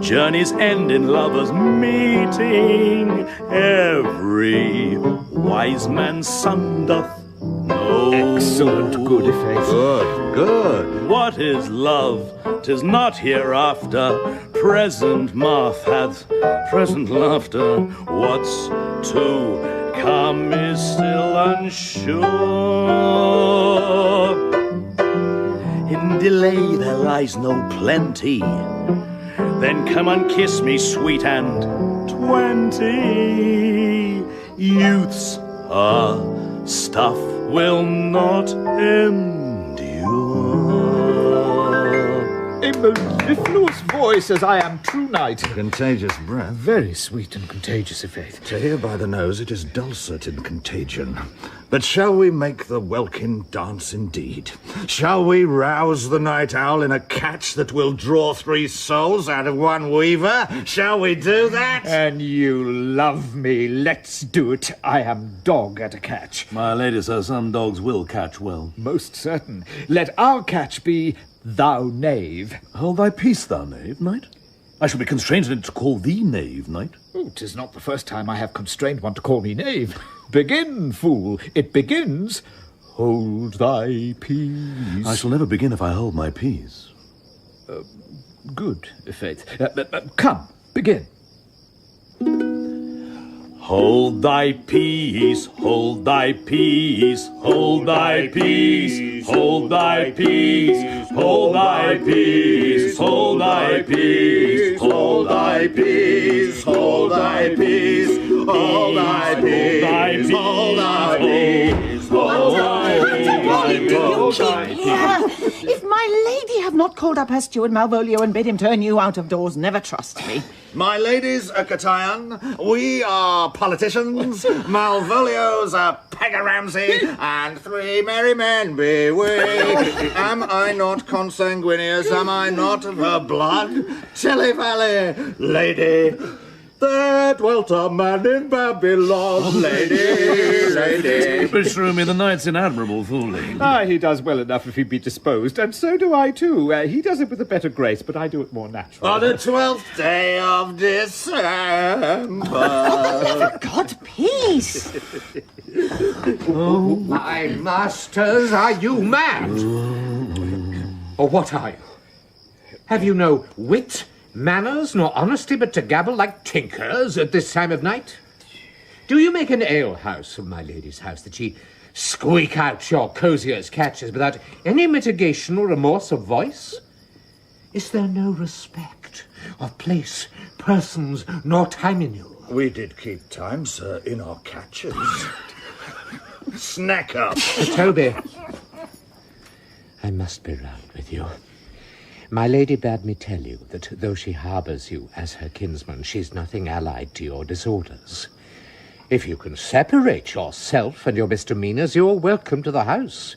Journey's end in lovers' meeting. Every wise man's son doth know. Excellent, good i'faith. Good. What is love? 'Tis not hereafter. Present mirth hath present laughter. What's to come is still unsure. In delay there lies no plenty. Then come and kiss me, sweet and 20. Youth's stuff will not endure. A mellifluous voice, as I am true knight. Contagious breath. Very sweet and contagious i'faith. To hear by the nose, it is dulcet in contagion. But shall we make the welkin dance indeed? Shall we rouse the night owl in a catch that will draw 3 souls out of one weaver? Shall we do that? And you love me. Let's do it. I am dog at a catch. My lady, sir, some dogs will catch well. Most certain. Let our catch be thou knave. Hold thy peace, thou knave, knight. I shall be constrained to call thee knave, knight. Oh, 'tis not the first time I have constrained one to call me knave. Begin, fool. It begins. Hold thy peace. I shall never begin if I hold my peace. Good, i'faith. Come, begin. Hold thy peace, hold thy peace, hold thy peace, hold thy peace, hold thy peace, hold thy peace, hold thy peace, hold thy peace, hold thy peace, hold thy peace, hold thy peace. If my lady have not called up her steward Malvolio and bid him turn you out of doors, never trust me. My ladies, a Catayan, we are politicians, Malvolio's a Pegger Ramsay, and 3 merry men be we. Am I not consanguineous? Am I not of her blood? Tilly Valley, lady. There dwelt a man in Babylon, lady. Beshrew me, the knight's in admirable fooling. He does well enough if he be disposed, and so do I too. He does it with a better grace, but I do it more naturally. On the 12th day of December. For God, peace. Oh, my masters, are you mad? Or what are you? Have you no wit, manners, nor honesty, but to gabble like tinkers at this time of night? Do you make an alehouse of my lady's house, that she squeak out your cosiers' catches without any mitigation or remorse of voice? Is there no respect of place, persons, nor time in you? We did keep time, sir, in our catches. Snack up. Toby. I must be round with you. My lady bade me tell you that though she harbours you as her kinsman, she's nothing allied to your disorders. If you can separate yourself and your misdemeanours, you're welcome to the house.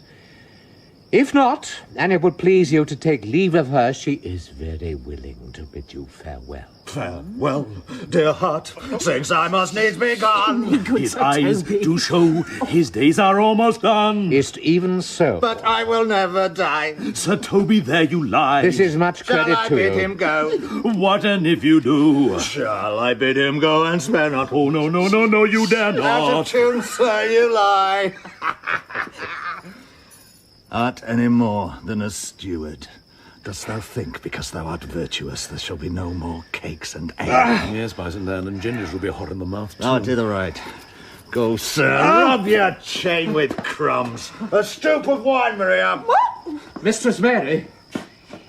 If not, and it would please you to take leave of her, she is very willing to bid you farewell. Farewell, dear heart, since I must needs be gone. His eyes do show his days are almost done. Is't even so? But I will never die. Sir Toby, there you lie. This is much credit Shall I to bid you. him go? What an if you do? Shall I bid him go and spare not? Oh, no, no, no, no, you dare Out of not. tune, sir, you lie. Art any more than a steward? Dost thou think, because thou art virtuous, there shall be no more cakes and ale? Yes, by St. Anne, and ginger will be hot in the mouth, too. Ah, to the right. Go, sir, rub your chain with crumbs. A stoop of wine, Maria. Mistress Mary,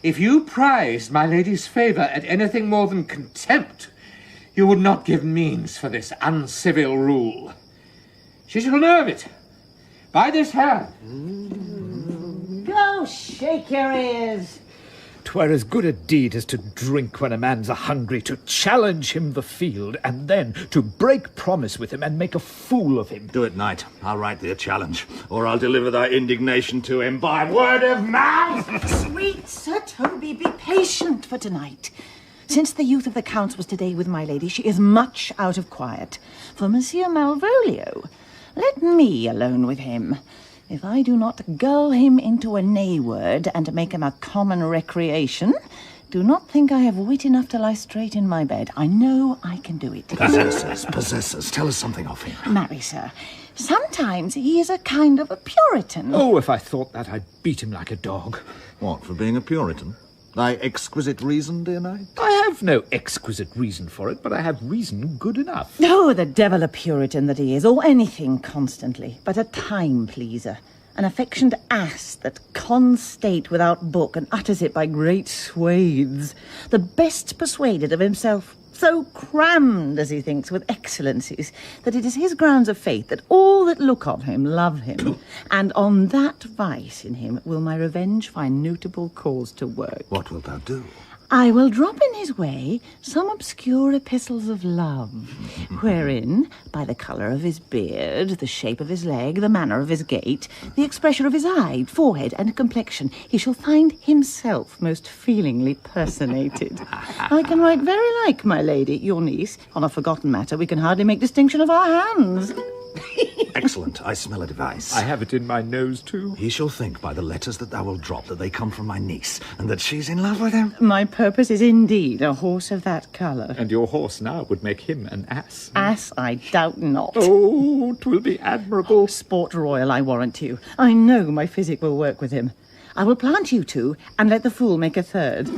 if you prized my lady's favour at anything more than contempt, you would not give means for this uncivil rule. She shall know of it. By this hand. Go shake your ears. 'Twere as good a deed as to drink when a man's a-hungry, to challenge him the field, and then to break promise with him and make a fool of him. Do it, knight. I'll write thee a challenge, or I'll deliver thy indignation to him by word of mouth. Sweet Sir Toby, be patient for tonight. Since the youth of the Count's was today with my lady, she is much out of quiet. For Monsieur Malvolio, let me alone with him. If I do not gull him into a nay-word and make him a common recreation, do not think I have wit enough to lie straight in my bed. I know I can do it. Possessors, tell us something of him. Marry, sir, sometimes he is a kind of a Puritan. Oh, if I thought that, I'd beat him like a dog. What, for being a Puritan? Thy exquisite reason, dear knight? I have no exquisite reason for it, but I have reason good enough. Oh, the devil a Puritan that he is, or anything constantly, but a time-pleaser. An affectioned ass that cons state without book and utters it by great swathes. The best persuaded of himself, so crammed, as he thinks, with excellencies, that it is his grounds of faith that all that look on him love him. And on that vice in him will my revenge find notable cause to work. What wilt thou do? I will drop in his way some obscure epistles of love, wherein, by the colour of his beard, the shape of his leg, the manner of his gait, the expression of his eye, forehead, and complexion, he shall find himself most feelingly personated. I can write very like my lady, your niece. On a forgotten matter, we can hardly make distinction of our hands. Excellent. I smell a device. I have it in my nose, too. He shall think by the letters that thou wilt drop that they come from my niece, and that she's in love with him. My purpose is indeed a horse of that colour. And your horse now would make him an ass. Ass, I doubt not. Oh, 'twill be admirable. Sport royal, I warrant you. I know my physic will work with him. I will plant you two, and let the fool make a third.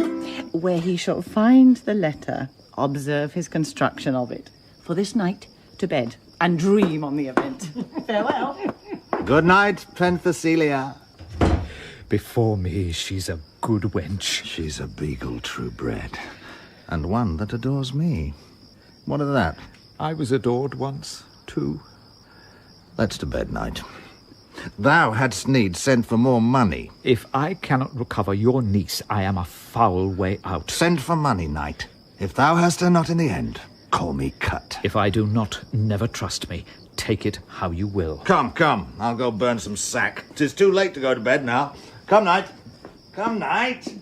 Where he shall find the letter, observe his construction of it. For this night, to bed, and dream on the event. Farewell. Good night, Penthesilea. Before me, she's a good wench. She's a beagle true bred, and one that adores me. What of that? I was adored once, too. Let's to bed, knight. Thou hadst need sent for more money. If I cannot recover your niece, I am a foul way out. Send for money, knight. If thou hast her not in the end, call me cut. If I do not, never trust me. Take it how you will. Come, come. I'll go burn some sack. 'Tis too late to go to bed now. Come, knight. Come, knight.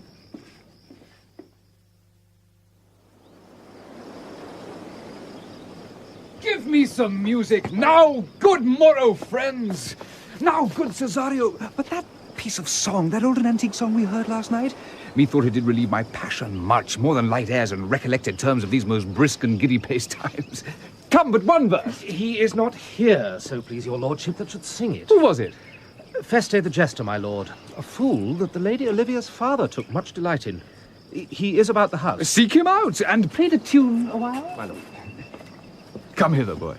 Give me some music now. Good morrow, friends. Now, good Cesario. But that piece of song, that old and antique song we heard last night, methought it did relieve my passion much more than light airs and recollected terms of these most brisk and giddy-paced times. Come, but one verse. He is not here, so please your lordship, that should sing it. Who was it? Feste the jester, my lord. A fool that the Lady Olivia's father took much delight in. He is about the house. Seek him out, and play the tune a while. My lord. Come hither, boy.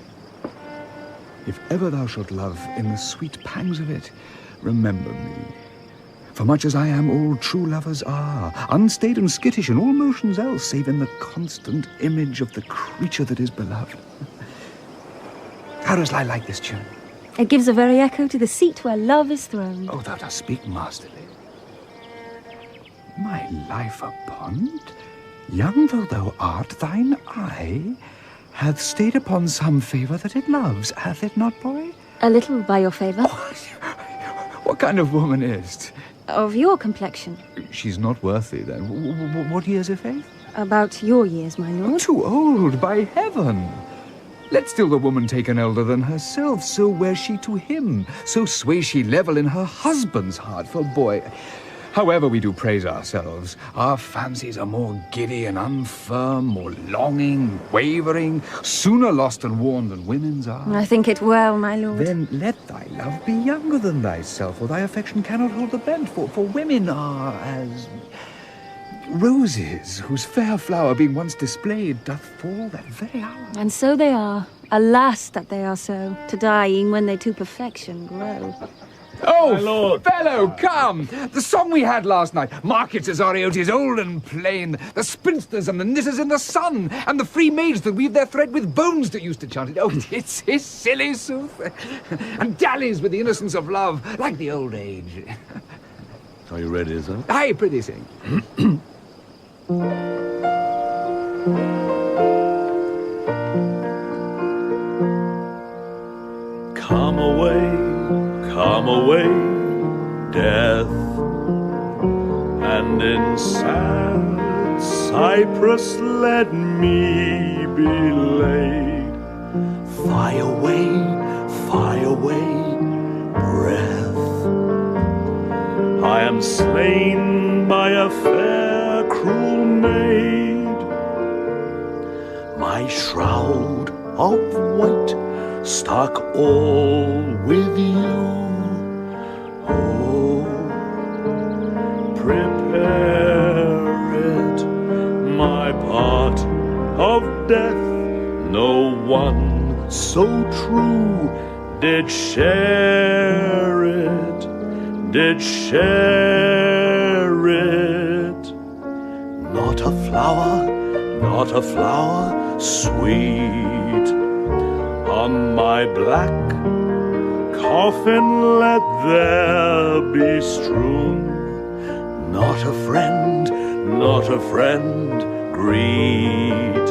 If ever thou shalt love in the sweet pangs of it, remember me. For much as I am, all true lovers are, unstaid and skittish in all motions else, save in the constant image of the creature that is beloved. How does I like this tune? It gives a very echo to the seat where love is throned. Oh, thou dost speak masterly. My life upon it, young though thou art, thine eye hath stayed upon some favour that it loves, hath it not, boy? A little by your favour. What kind of woman is't? Of your complexion. She's not worthy, then. What years of faith? About your years, my lord. Too old, by heaven. Let still the woman take an elder than herself, so wears she to him, so sways she level in her husband's heart, for boy. However we do praise ourselves, our fancies are more giddy and unfirm, more longing, wavering, sooner lost and worn than women's are. I think it well, my lord. Then let thy love be younger than thyself, or thy affection cannot hold the bent, for women are as roses, whose fair flower being once displayed doth fall that very hour. And so they are. Alas that they are so, to dying when they to perfection grow. Oh, my lord. Fellow, come! The song we had last night. Mark it, Cesario, 'tis old and plain. The spinsters and the knitters in the sun, and the free maids that weave their thread with bones that used to chant it. Oh, it's silly sooth. And dallies with the innocence of love, like the old age. Are you ready, sir? Aye, prithee sing. Come away, death, and in sad cypress let me be laid. Fly away, breath. I am slain by a fair, cruel maid. My shroud of white stuck all with you. Oh, prepare it, my part of death. No one so true did share it, Not a flower sweet on my black coffin let there be strewn. Not a friend greet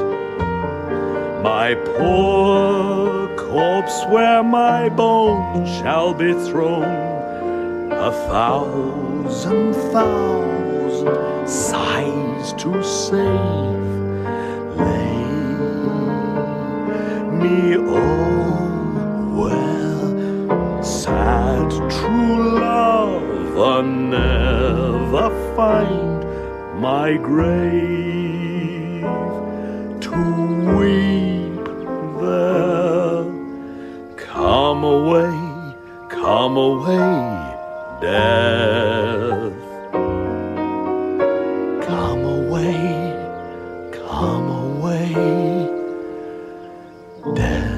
my poor corpse where my bones shall be thrown. 1,000 sighs to save. Lay me well, sad true love, never find my grave to weep there. Come away, death. Come away, death.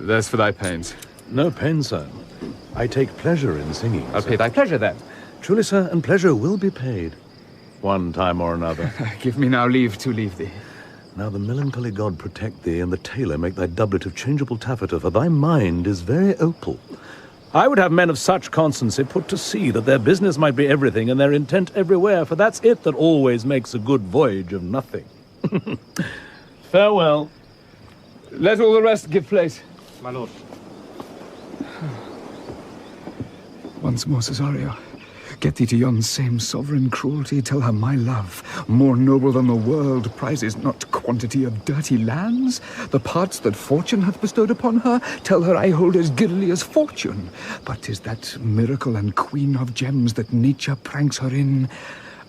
There's for thy pains. No pain, sir. I take pleasure in singing. I'll pay thy pleasure, then. Truly, sir, and pleasure will be paid, one time or another. Give me now leave to leave thee. Now the melancholy god protect thee, and the tailor make thy doublet of changeable taffeta, for thy mind is very opal. I would have men of such constancy put to sea, that their business might be everything, and their intent everywhere, for that's it that always makes a good voyage of nothing. Farewell. Let all the rest give place. My lord. Once more, Cesario. Get thee to yon same sovereign cruelty. Tell her my love, more noble than the world, prizes not quantity of dirty lands, the parts that fortune hath bestowed upon her. Tell her I hold as giddily as fortune, but 'tis that miracle and queen of gems that nature pranks her in,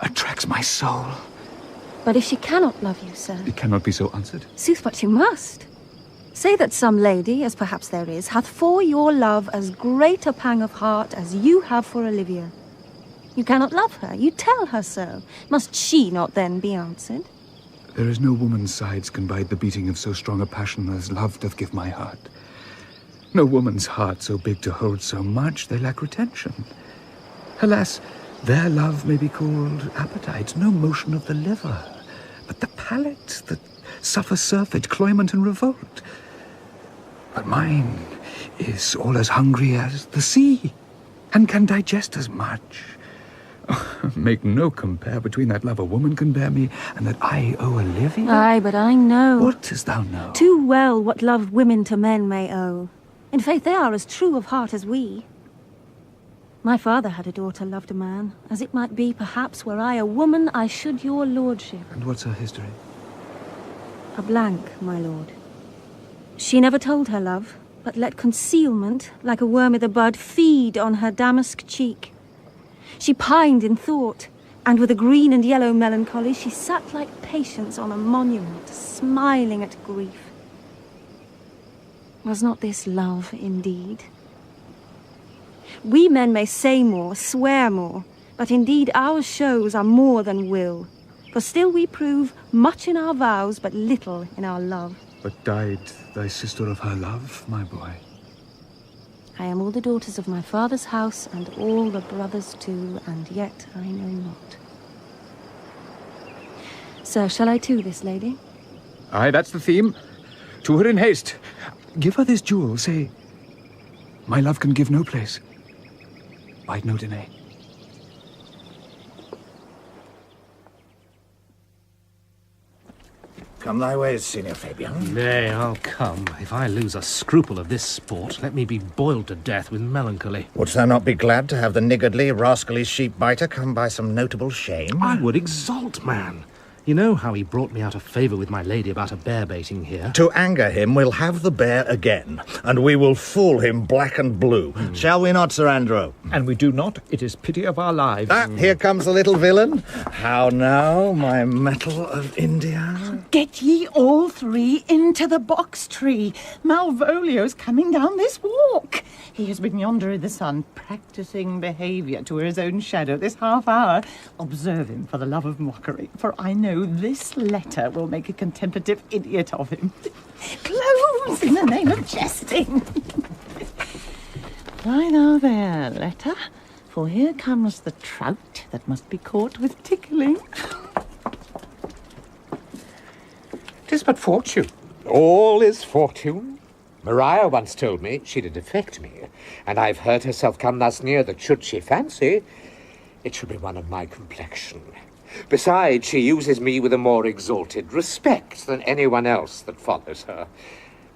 attracts my soul. But if she cannot love you, sir... It cannot be so answered. Sooth, but you must. Say that some lady, as perhaps there is, hath for your love as great a pang of heart as you have for Olivia. You cannot love her. You tell her so. Must she not then be answered? There is no woman's sides can bide the beating of so strong a passion as love doth give my heart. No woman's heart so big to hold so much, they lack retention. Alas, their love may be called appetite, no motion of the liver, but the palate that suffers surfeit, cloyment, and revolt. But mine is all as hungry as the sea, and can digest as much. Make no compare between that love a woman can bear me and that I owe Olivia. Aye, but I know. What dost thou know? Too well what love women to men may owe. In faith, they are as true of heart as we. My father had a daughter loved a man, as it might be, perhaps, were I a woman, I should your lordship. And what's her history? A blank, my lord. She never told her love, but let concealment, like a worm i' the bud, feed on her damask cheek. She pined in thought, and with a green and yellow melancholy, she sat like Patience on a monument, smiling at grief. Was not this love indeed? We men may say more, swear more, but indeed our shows are more than will. For still we prove much in our vows, but little in our love. But died thy sister of her love, my boy? I am all the daughters of my father's house, and all the brothers too, and yet I know not. Sir, shall I to this lady? Aye, that's the theme. To her in haste. Give her this jewel, say, my love can give no place. Bide no delay. Come thy ways, Signor Fabian. Nay, I'll come. If I lose a scruple of this sport, let me be boiled to death with melancholy. Wouldst thou not be glad to have the niggardly, rascally sheep-biter come by some notable shame? I would exult, man. You know how he brought me out of favour with my lady about a bear-baiting here? To anger him, we'll have the bear again, and we will fool him black and blue. Shall we not, Sir Andrew? And we do not. It is pity of our lives. Ah, here comes the little villain. How now, my metal of India? Get ye all three into the box tree. Malvolio's coming down this walk. He has been yonder in the sun, practising behaviour to his own shadow this half hour. Observe him for the love of mockery, for I know this letter will make a contemplative idiot of him. Close in the name of jesting. Lie thou there, letter, for here comes the trout that must be caught with tickling. 'Tis but fortune. All is fortune. Maria once told me she'd affect me, and I've heard herself come thus near that should she fancy, it should be one of my complexion. Besides, she uses me with a more exalted respect than anyone else that follows her.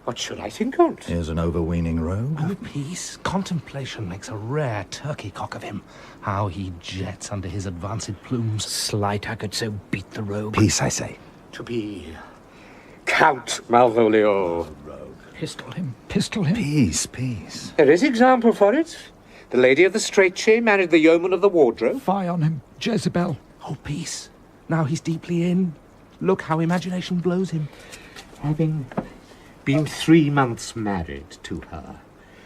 What should I think on't? Here's an overweening rogue. Oh, peace. Contemplation makes a rare turkey cock of him. How he jets under his advanced plumes. Slight, I could so beat the rogue. Peace, I say. To be Count Malvolio. Pistol him, pistol him. Peace, peace. There is example for it. The lady of the straight-chain married the yeoman of the wardrobe. Fie on him, Jezebel. Oh, peace. Now he's deeply in. Look how imagination blows him. Having been 3 months married to her,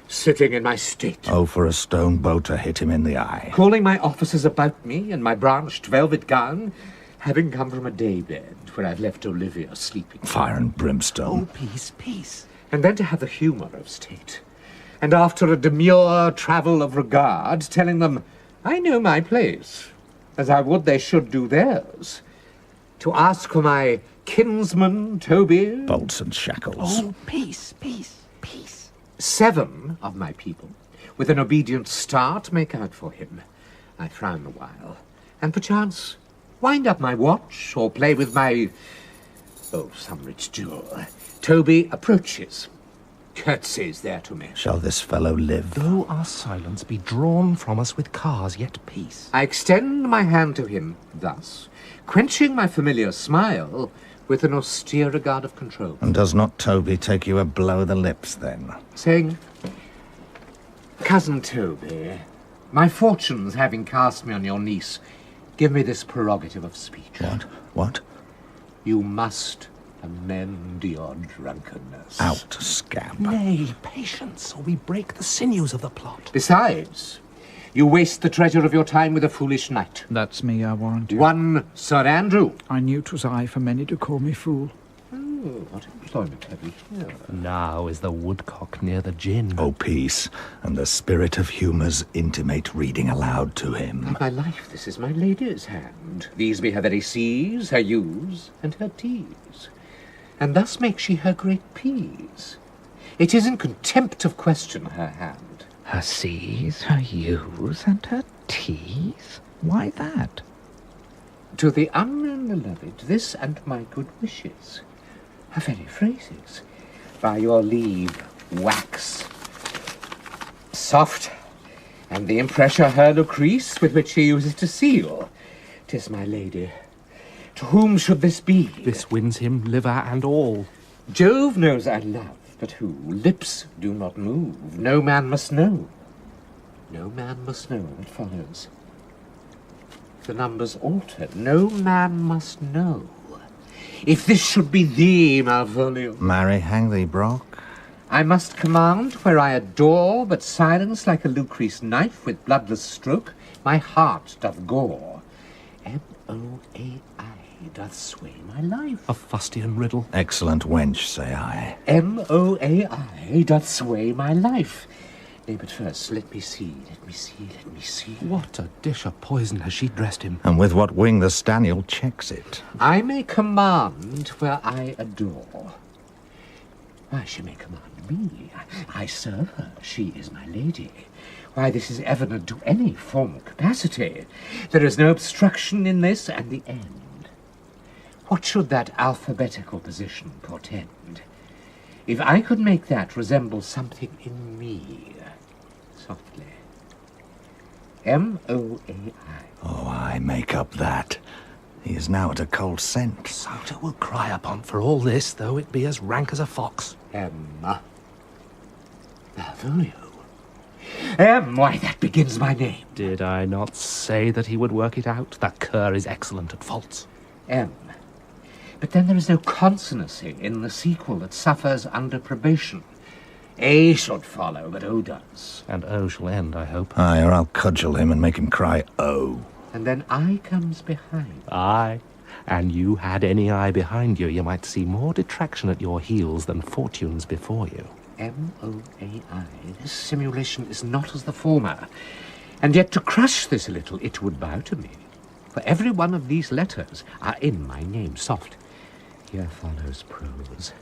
sitting in my state. Oh, for a stone bow to hit him in the eye. Calling my officers about me in my branched velvet gown, having come from a daybed where I've left Olivia sleeping. Fire and brimstone. Oh, peace, peace. And then to have the humour of state. And after a demure travel of regard, telling them, I know my place, as I would they should do theirs. To ask for my kinsman, Toby. Bolts and shackles. Oh, peace, peace, peace. 7 of my people, with an obedient start, make out for him. I frown a while, and perchance wind up my watch, or play with my, some rich jewel. Toby approaches, curtsies there to me. Shall this fellow live? Though our silence be drawn from us with cars, yet peace. I extend my hand to him, thus, quenching my familiar smile with an austere regard of control. And does not Toby take you a blow of the lips, then? Saying, Cousin Toby, my fortunes having cast me on your niece, give me this prerogative of speech. What? You must amend your drunkenness. Out, scamp. Nay, patience, or we break the sinews of the plot. Besides, you waste the treasure of your time with a foolish knight. That's me, I warrant you. One Sir Andrew. I knew 'twas I, for many to call me fool. Oh, what employment have we here? Now is the woodcock near the gin. Oh, peace, and the spirit of humour's intimate reading aloud to him. By my life, this is my lady's hand. These be her very C's, her U's, and her T's. And thus makes she her great P's. It is in contempt of question her hand. Her C's, her U's, and her teeth? Why that? To the unknown beloved, this and my good wishes are very phrases. By your leave, wax. Soft, and the impressure her lucrece with which she uses to seal. 'Tis my lady. To whom should this be? This wins him, liver and all. Jove knows I love, but who? Lips do not move. No man must know. No man must know what follows. The numbers altered. No man must know. If this should be thee, Malvolio. Marry, hang thee, Brock. I must command where I adore, but silence like a Lucrece knife with bloodless stroke my heart doth gore. M-O-A-I doth sway my life. A fustian riddle. Excellent wench, say I. M-O-A-I doth sway my life. Nay, but first, let me see. What a dish of poison has she dressed him. And with what wing the Staniel checks it. I may command where I adore. Why, she may command me. I serve her. She is my lady. Why, this is evident to any formal capacity. There is no obstruction in this, and the end. What should that alphabetical position portend? If I could make that resemble something in me, softly. M-O-A-I. Oh, I make up that. He is now at a cold scent. Souter will cry upon for all this, though it be as rank as a fox. Malvolio. Why, that begins my name. Did I not say that he would work it out? That cur is excellent at faults. M. But then there is no consonancy in the sequel that suffers under probation. A should follow, but O does. And O shall end, I hope. Aye, or I'll cudgel him and make him cry O. And then I comes behind. Aye, and you had any eye behind you, you might see more detraction at your heels than fortunes before you. M-O-A-I. This simulation is not as the former. And yet to crush this a little, it would bow to me. For every one of these letters are in my name, soft. Here follows prose.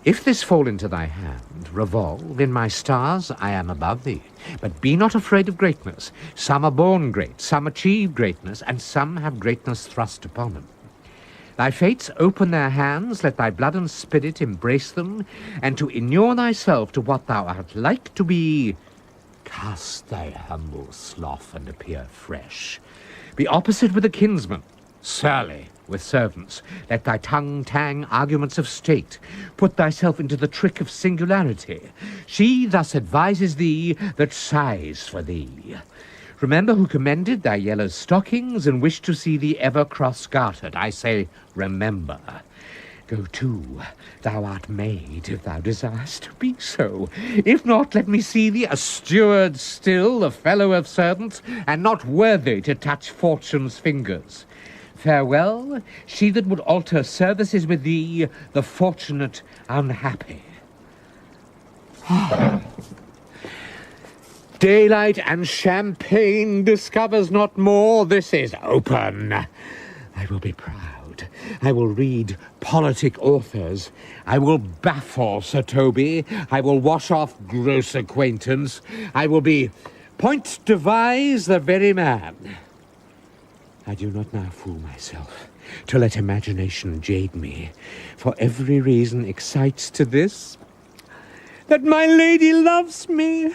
If this fall into thy hand, revolve, in my stars I am above thee. But be not afraid of greatness. Some are born great, some achieve greatness, and some have greatness thrust upon them. Thy fates open their hands, let thy blood and spirit embrace them, and to inure thyself to what thou art like to be, cast thy humble slough and appear fresh. Be opposite with a kinsman, surly with servants. Let thy tongue tang arguments of state. Put thyself into the trick of singularity. She thus advises thee that sighs for thee. Remember who commended thy yellow stockings and wished to see thee ever cross-gartered. I say, remember. Go to, thou art made, if thou desirest to be so. If not, let me see thee a steward still, a fellow of servants, and not worthy to touch fortune's fingers. Farewell, she that would alter services with thee, the fortunate unhappy. Daylight and champagne discovers not more. This is open. I will be proud. I will read politic authors. I will baffle Sir Toby. I will wash off gross acquaintance. I will be point devise the very man. I do not now fool myself to let imagination jade me, for every reason excites to this, that my lady loves me.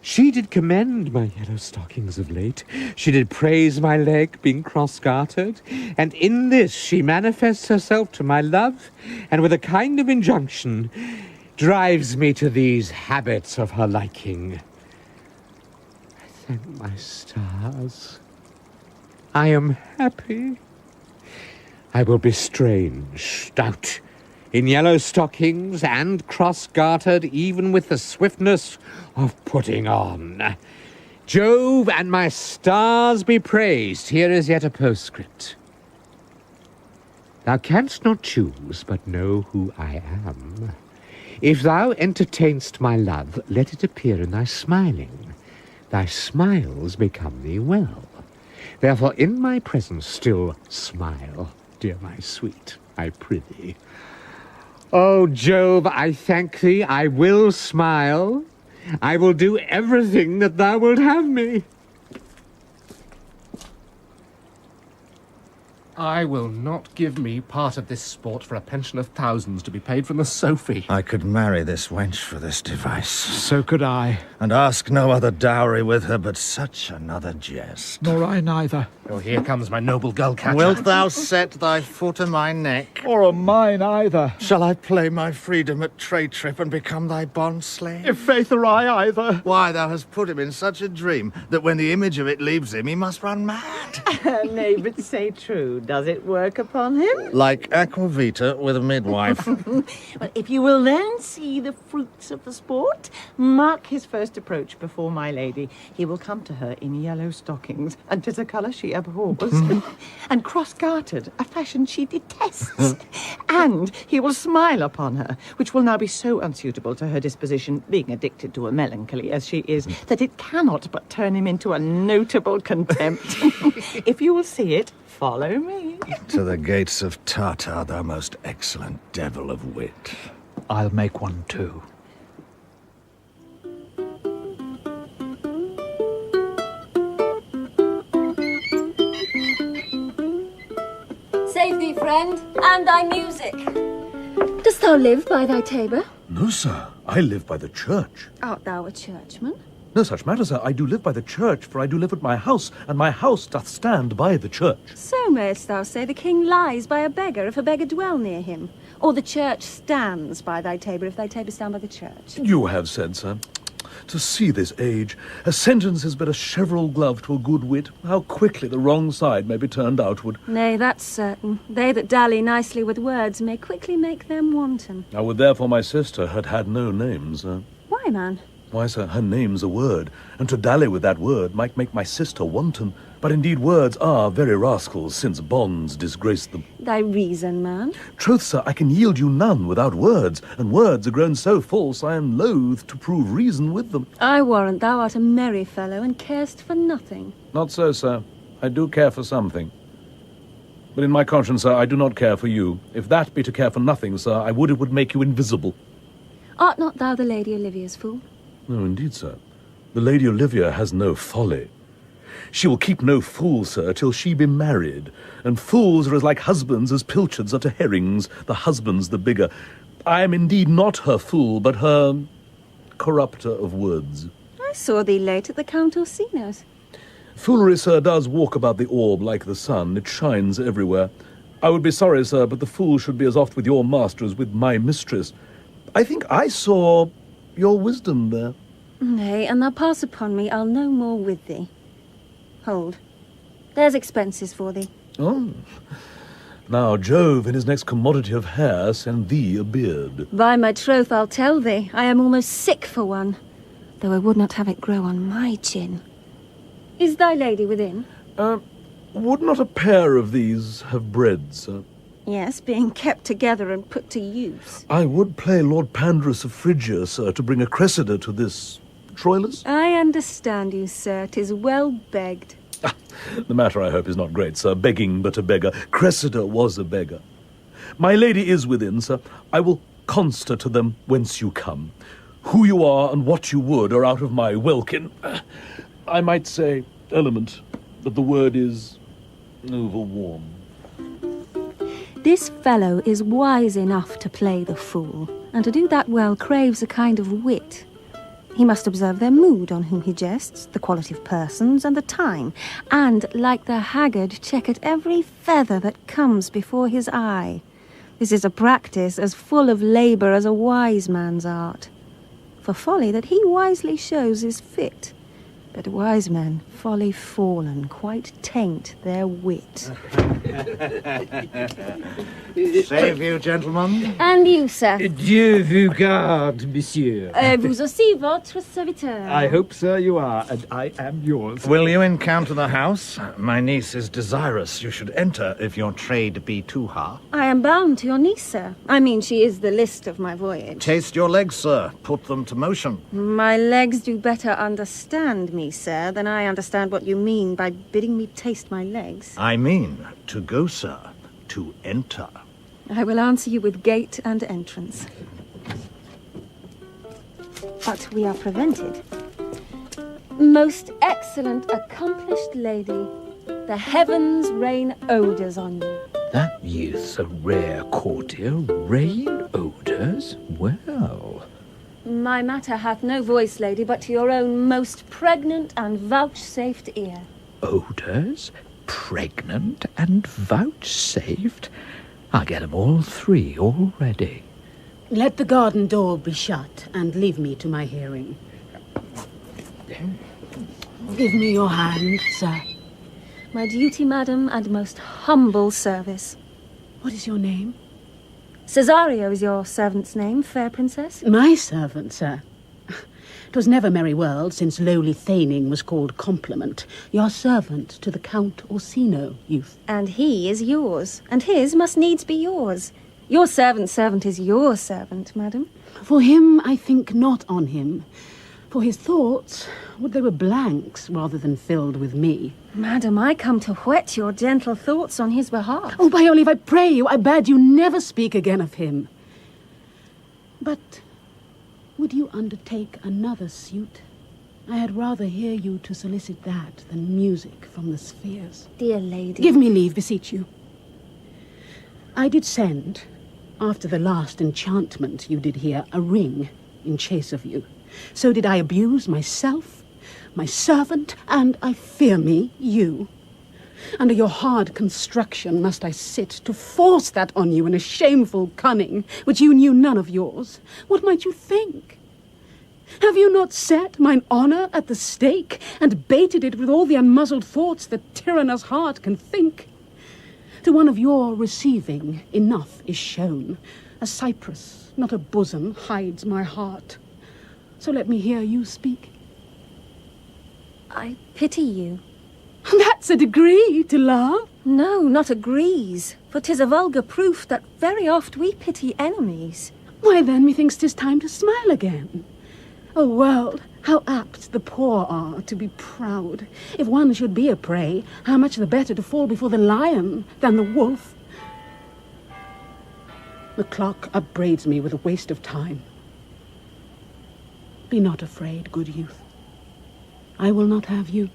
She did commend my yellow stockings of late. She did praise my leg being cross-gartered, and in this she manifests herself to my love, and with a kind of injunction drives me to these habits of her liking. I thank my stars. I am happy. I will be strange, stout, in yellow stockings and cross-gartered, even with the swiftness of putting on. Jove and my stars be praised. Here is yet a postscript. Thou canst not choose but know who I am. If thou entertainst my love, let it appear in thy smiling. Thy smiles become thee well. Therefore in my presence still smile, dear my sweet, I prithee. O Jove, I thank thee, I will smile. I will do everything that thou wilt have me. I will not give me part of this sport for a pension of thousands to be paid from the Sophie. I could marry this wench for this device. So could I. And ask no other dowry with her but such another jest. Nor I neither. Oh, here comes my noble gull-catcher. Wilt thou set thy foot on my neck? Or on mine either. Shall I play my freedom at trade trip and become thy bond slave? If faith or I either. Why, thou hast put him in such a dream that when the image of it leaves him, he must run mad. Nay, but say true, does it work upon him? Like aquavita with a midwife. Well, if you will then see the fruits of the sport, mark his first approach before my lady. He will come to her in yellow stockings, and 'tis a colour she abhors, and cross-gartered, a fashion she detests. And he will smile upon her, which will now be so unsuitable to her disposition, being addicted to a melancholy as she is, that it cannot but turn him into a notable contempt. If you will see it, follow me. To the gates of Tartar, thou most excellent devil of wit. I'll make one too. Save thee, friend, and thy music. Dost thou live by thy tabor? No, sir. I live by the church. Art thou a churchman? No such matter, sir. I do live by the church, for I do live at my house, and my house doth stand by the church. So mayst thou say the king lies by a beggar if a beggar dwell near him, or the church stands by thy tabor if thy tabor stand by the church. You have said, sir. To see this age, a sentence is but a cheverel glove to a good wit. How quickly the wrong side may be turned outward. Nay, that's certain. They that dally nicely with words may quickly make them wanton. I would therefore my sister had had no name, sir. Why, man? Why, sir, her name's a word, and to dally with that word might make my sister wanton. But indeed words are very rascals, since bonds disgrace them. Thy reason, man? Troth, sir, I can yield you none without words, and words are grown so false I am loath to prove reason with them. I warrant thou art a merry fellow, and carest for nothing. Not so, sir. I do care for something. But in my conscience, sir, I do not care for you. If that be to care for nothing, sir, I would it would make you invisible. Art not thou the Lady Olivia's fool? No, indeed, sir. The Lady Olivia has no folly. She will keep no fool, sir, till she be married. And fools are as like husbands as pilchards are to herrings, the husband's the bigger. I am indeed not her fool, but her corrupter of words. I saw thee late at the Count Orsino's. Foolery, sir, does walk about the orb like the sun. It shines everywhere. I would be sorry, sir, but the fool should be as oft with your master as with my mistress. I think I saw your wisdom there. Nay, and thou pass upon me, I'll no more with thee. Hold. There's expenses for thee. Oh. Now, Jove, in his next commodity of hair, send thee a beard. By my troth, I'll tell thee, I am almost sick for one, though I would not have it grow on my chin. Is thy lady within? Would not a pair of these have bred, sir? Yes, being kept together and put to use. I would play Lord Pandrus of Phrygia, sir, to bring a Cressida to this Troilus. I understand you, sir. 'Tis well begged. The matter, I hope, is not great, sir. Begging but a beggar. Cressida was a beggar. My lady is within, sir. I will conster to them whence you come. Who you are and what you would are out of my welkin. I might say element, but the word is overwarm. This fellow is wise enough to play the fool, and to do that well craves a kind of wit. He must observe their mood on whom he jests, the quality of persons, and the time, and, like the haggard, check at every feather that comes before his eye. This is a practice as full of labour as a wise man's art. For folly that he wisely shows is fit, but wise men, folly fallen, quite taint their wit. Save you, gentlemen. And you, sir. Dieu vous garde, monsieur. Vous aussi, votre serviteur. I hope, sir, you are, and I am yours. Will you encounter the house? My niece is desirous you should enter, if your trade be to her. I am bound to your niece, sir. I mean, she is the list of my voyage. Taste your legs, sir. Put them to motion. My legs do better understand me, sir, than I understand what you mean by bidding me taste my legs. I mean, to go, sir. To enter. I will answer you with gate and entrance. But we are prevented. Most excellent, accomplished lady, The heavens rain odours on you. That youth's a rare courtier. Rain odours? Well... My matter hath no voice, lady, but to your own most pregnant and vouchsafed ear. Odours? Pregnant and vouchsafed? I get 'em all three already. Let the garden door be shut and leave me to my hearing. Give me your hand, sir. My duty, madam, and most humble service. What is your name? Cesario is your servant's name, fair princess. My servant, sir. 'Twas never merry world since lowly thegning was called compliment. Your servant to the Count Orsino, youth. And he is yours, and his must needs be yours. Your servant's servant is your servant, madam. For him I think not on him. For his thoughts, would they were blanks rather than filled with me. Madam, I come to whet your gentle thoughts on his behalf. Oh, by Olive, I pray you, I bade you never speak again of him. But would you undertake another suit? I had rather hear you to solicit that than music from the spheres. Dear lady. Give me leave, beseech you. I did send, after the last enchantment you did hear, a ring in chase of you. So did I abuse myself, my servant, and, I fear me, you. Under your hard construction must I sit to force that on you in a shameful cunning, which you knew none of yours. What might you think? Have you not set mine honour at the stake, and baited it with all the unmuzzled thoughts that tyrannous heart can think? To one of your receiving enough is shown. A cypress, not a bosom, hides my heart. So let me hear you speak. I pity you. That's a degree to love. No, not agrees, for 'tis a vulgar proof that very oft we pity enemies. Why then, methinks 'tis time to smile again. O world, how apt the poor are to be proud. If one should be a prey, how much the better to fall before the lion than the wolf. The clock upbraids me with a waste of time. Be not afraid, good youth. I will not have you.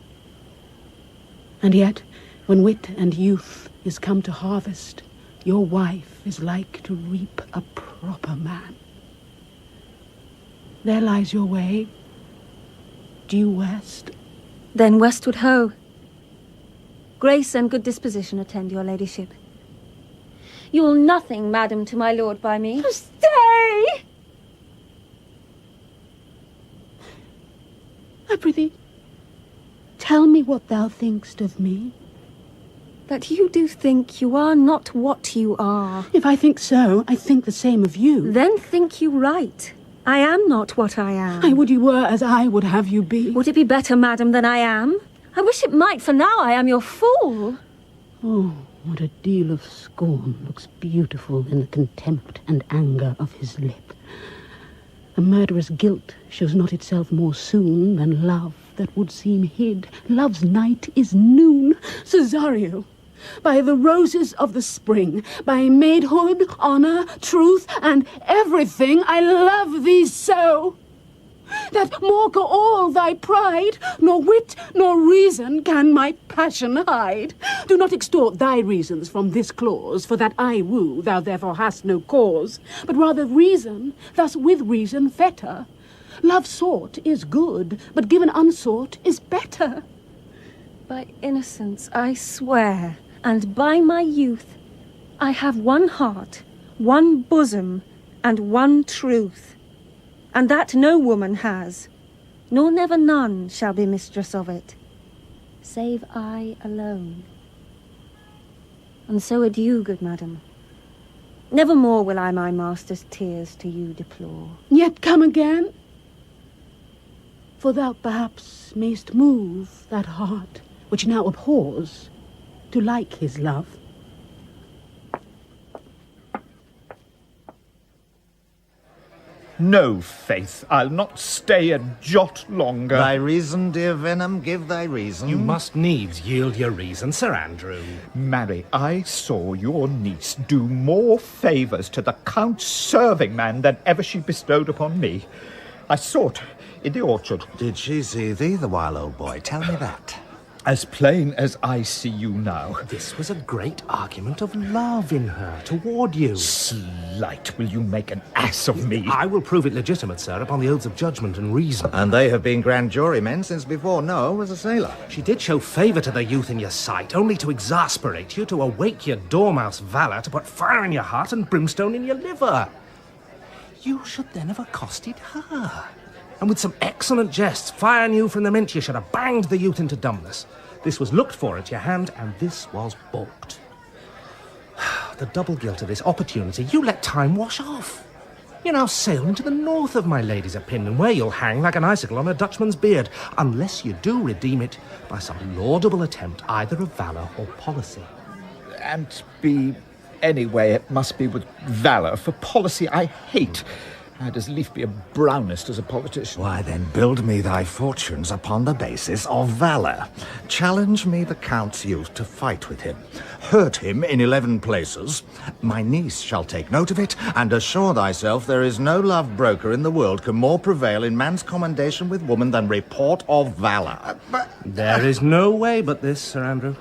And yet, when wit and youth is come to harvest, your wife is like to reap a proper man. There lies your way, due west. Then westward ho. Grace and good disposition attend your ladyship. You'll nothing, madam, to my lord by me. Stay! I prithee, tell me what thou thinkst of me. That you do think you are not what you are. If I think so, I think the same of you. Then think you right. I am not what I am. I would you were as I would have you be. Would it be better, madam, than I am? I wish it might, for now I am your fool. Oh, what a deal of scorn looks beautiful in the contempt and anger of his lip. A murderous guilt shows not itself more soon than love that would seem hid. Love's night is noon. Cesario, by the roses of the spring, by maidhood, honour, truth, and everything, I love thee so, that mock all thy pride, nor wit nor reason can my passion hide. Do not extort thy reasons from this clause, for that I woo, thou therefore hast no cause, but rather reason, thus with reason fetter. Love sought is good, but given unsought is better. By innocence I swear, and by my youth, I have one heart, one bosom, and one truth. And that no woman has, nor never none shall be mistress of it, save I alone. And so adieu, good madam. Nevermore will I my master's tears to you deplore. Yet come again, for thou perhaps mayst move that heart which now abhors to like his love. No, faith, I'll not stay a jot longer. Thy reason, dear Venom, give thy reason. You must needs yield your reason, Sir Andrew. Marry, I saw your niece do more favours to the Count's serving man than ever she bestowed upon me. I saw it in the orchard. Did she see thee the while, old boy? Tell me that. As plain as I see you now. This was a great argument of love in her toward you. Slight, will you make an ass of me? I will prove it legitimate, sir, upon the oaths of judgment and reason. And they have been grand jurymen since before Noah was a sailor. She did show favour to the youth in your sight, only to exasperate you, to awake your dormouse valour, to put fire in your heart and brimstone in your liver. You should then have accosted her. And with some excellent jests, fire new from the mint, you should have banged the youth into dumbness. This was looked for at your hand, and this was balked. The double guilt of this opportunity you let time wash off. You now sail into the north of my lady's opinion, where you'll hang like an icicle on a Dutchman's beard, unless you do redeem it by some laudable attempt either of valour or policy. And be... anyway, it must be with valour, for policy I hate. I'd as lief be a brownist as a politician. Why then build me thy fortunes upon the basis of valour. Challenge me the Count's youth to fight with him. Hurt him in 11 places. My niece shall take note of it, and assure thyself there is no love broker in the world can more prevail in man's commendation with woman than report of valour. There is no way but this, Sir Andrew.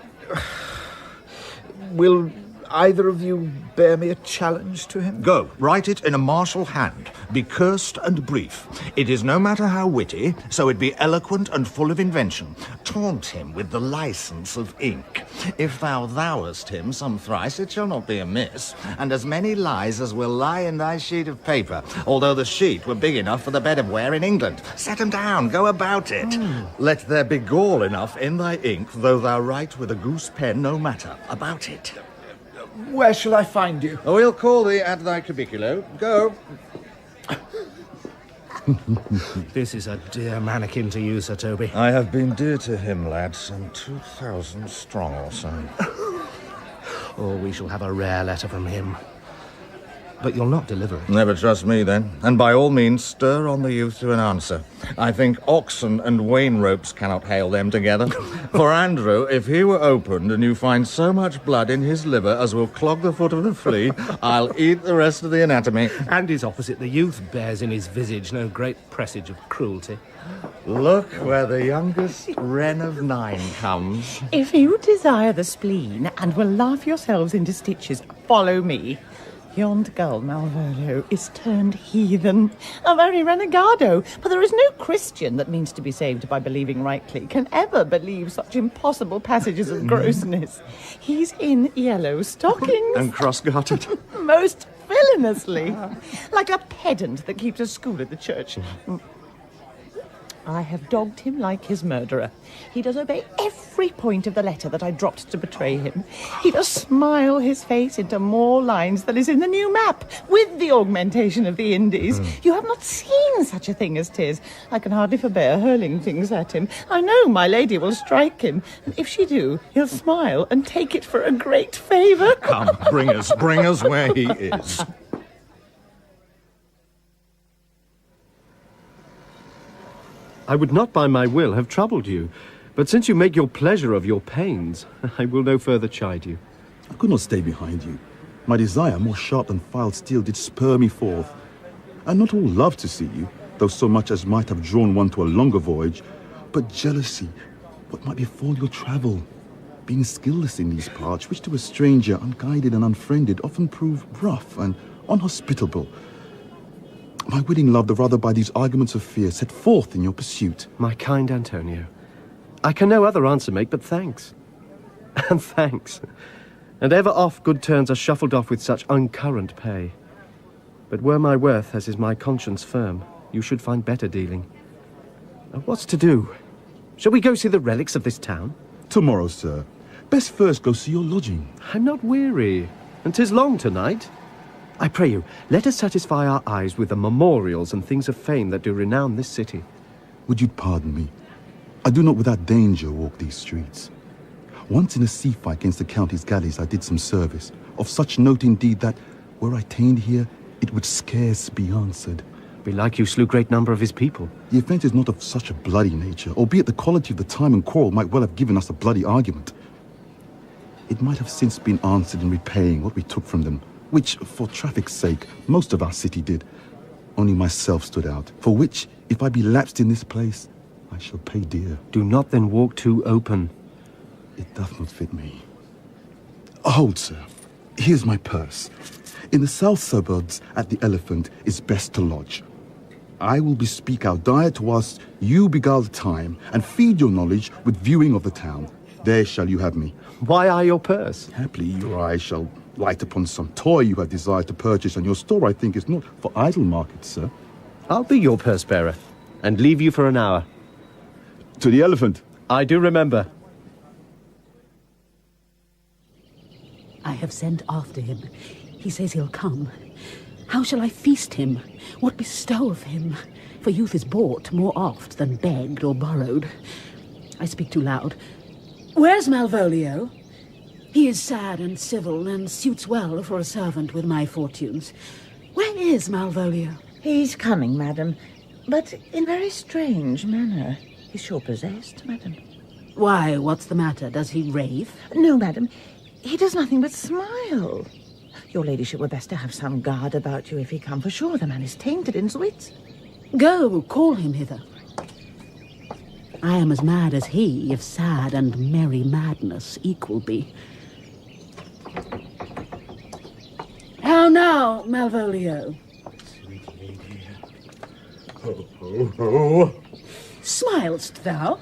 Will either of you bear me a challenge to him? Go, write it in a martial hand. Be cursed and brief. It is no matter how witty, so it be eloquent and full of invention. Taunt him with the license of ink. If thou thouest him some thrice, it shall not be amiss, and as many lies as will lie in thy sheet of paper, although the sheet were big enough for the bed of wear in England. Set 'em down, go about it. Let there be gall enough in thy ink, though thou write with a goose pen, no matter. About it. Where shall I find you? We'll call thee at thy cubiculo. Go. This is a dear mannequin to you, Sir Toby. I have been dear to him, lad, some 2,000 strong or so. Oh, we shall have a rare letter from him. But you'll not deliver it. Never trust me, then. And by all means, stir on the youth to an answer. I think oxen and wain ropes cannot hail them together. For Andrew, if he were opened and you find so much blood in his liver as will clog the foot of the flea, I'll eat the rest of the anatomy. And his opposite, the youth, bears in his visage no great presage of cruelty. Look where the youngest wren of 9 comes. If you desire the spleen and will laugh yourselves into stitches, follow me. Yond gull, Malvolio, is turned heathen, a very renegado, for there is no Christian that means to be saved by believing rightly can ever believe such impossible passages of grossness. He's in yellow stockings. And cross-gartered. Most villainously, like a pedant that keeps a school at the church. I have dogged him like his murderer. He does obey every point of the letter that I dropped to betray him. He does smile his face into more lines than is in the new map, with the augmentation of the Indies. You have not seen such a thing as 'tis. I can hardly forbear hurling things at him. I know my lady will strike him, and if she do, he'll smile and take it for a great favour. Come, bring us where he is. I would not by my will have troubled you, but since you make your pleasure of your pains, I will no further chide you. I could not stay behind you. My desire, more sharp than filed steel, did spur me forth. And not all love to see you, though so much as might have drawn one to a longer voyage, but jealousy, what might befall your travel. Being skilless in these parts, which to a stranger, unguided and unfriended, often prove rough and unhospitable. My willing love, the rather by these arguments of fear, set forth in your pursuit. My kind Antonio, I can no other answer make but thanks. And thanks. And ever oft good turns are shuffled off with such uncurrent pay. But were my worth, as is my conscience firm, you should find better dealing. What's to do? Shall we go see the relics of this town? Tomorrow, sir. Best first go see your lodging. I'm not weary, and 'tis long tonight. I pray you, let us satisfy our eyes with the memorials and things of fame that do renown this city. Would you pardon me? I do not without danger walk these streets. Once in a sea fight against the county's galleys I did some service, of such note indeed that, were I ta'en here, it would scarce be answered. Belike you slew great number of his people. The offence is not of such a bloody nature, albeit the quality of the time and quarrel might well have given us a bloody argument. It might have since been answered in repaying what we took from them, which, for traffic's sake, most of our city did. Only myself stood out, for which, if I be lapsed in this place, I shall pay dear. Do not then walk too open. It doth not fit me. Hold, sir. Here's my purse. In the south suburbs at the Elephant is best to lodge. I will bespeak our diet whilst you beguile the time and feed your knowledge with viewing of the town. There shall you have me. Why I your purse? Haply your eye shall light upon some toy you have desired to purchase, and your store, I think, is not for idle markets, sir. I'll be your purse bearer, and leave you for an hour. To the Elephant. I do remember. I have sent after him. He says he'll come. How shall I feast him? What bestow of him? For youth is bought more oft than begged or borrowed. I speak too loud. Where's Malvolio? He is sad and civil, and suits well for a servant with my fortunes. Where is Malvolio? He's coming, madam, but in very strange manner. He's sure possessed, madam. Why, what's the matter? Does he rave? No, madam. He does nothing but smile. Your ladyship were best to have some guard about you if he come, for sure the man is tainted in his wits. Go, call him hither. I am as mad as he, if sad and merry madness equal be. How now, Malvolio? Sweet lady. Ho, ho, ho. Smilest thou?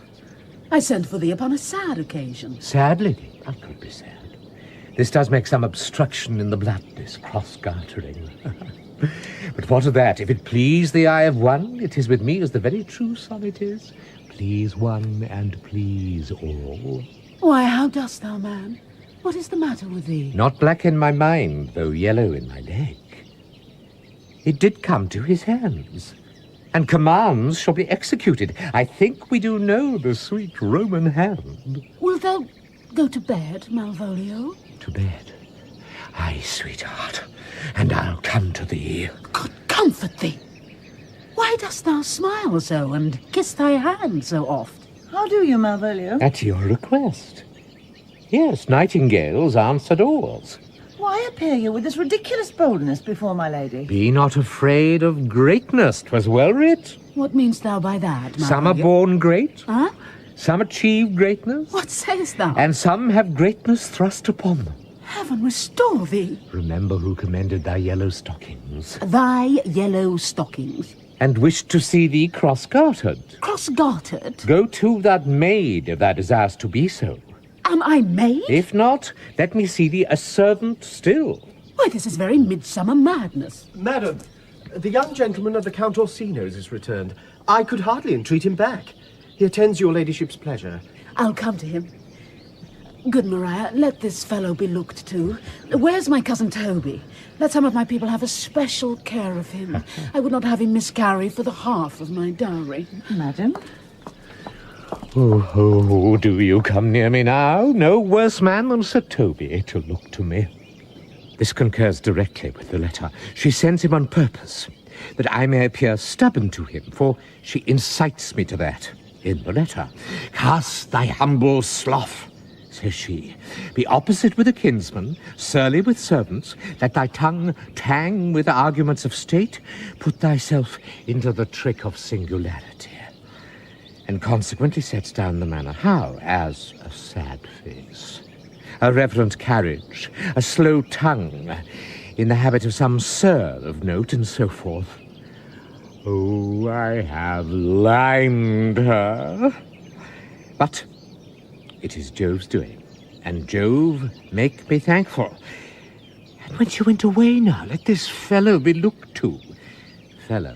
I sent for thee upon a sad occasion. Sad, lady? I could be sad. This does make some obstruction in the blood, this cross-gartering. But what of that? If it please the eye of one, it is with me as the very true sonnet is. Please one and please all. Why, how dost thou, man? What is the matter with thee? Not black in my mind, though yellow in my leg. It did come to his hands, and commands shall be executed. I think we do know the sweet Roman hand. Wilt thou go to bed, Malvolio? To bed? Aye, sweetheart, and I'll come to thee. God comfort thee! Why dost thou smile so, and kiss thy hand so oft? How do you, Malvolio? At your request. Yes, nightingales answer doors. Why appear you with this ridiculous boldness before my lady? Be not afraid of greatness, 'twas well writ. What meanest thou by that, Malvolio? Some are born great. Huh? Some achieve greatness. What sayest thou? And some have greatness thrust upon them. Heaven restore thee. Remember who commended thy yellow stockings. Thy yellow stockings. And wished to see thee cross-gartered. Cross-gartered? Go to that maid, if thou desirest to be so. Am I maid? If not, let me see thee a servant still. Why, this is very midsummer madness. Madam, the young gentleman of the Count Orsino's is returned. I could hardly entreat him back. He attends your ladyship's pleasure. I'll come to him. Good Maria, let this fellow be looked to. Where's my cousin Toby? Let some of my people have a special care of him. I would not have him miscarry for the half of my dowry. Madam? Oh, do you come near me now? No worse man than Sir Toby to look to me. This concurs directly with the letter. She sends him on purpose, that I may appear stubborn to him, for she incites me to that. In the letter, cast thy humble slough, says she. Be opposite with a kinsman, surly with servants, let thy tongue tang with arguments of state, put thyself into the trick of singularity. And consequently sets down the manner. How? As a sad face, a reverent carriage, a slow tongue, in the habit of some sir of note, and so forth. Oh, I have limed her. But it is Jove's doing, and Jove make me thankful. And when she went away now, let this fellow be looked to. Fellow.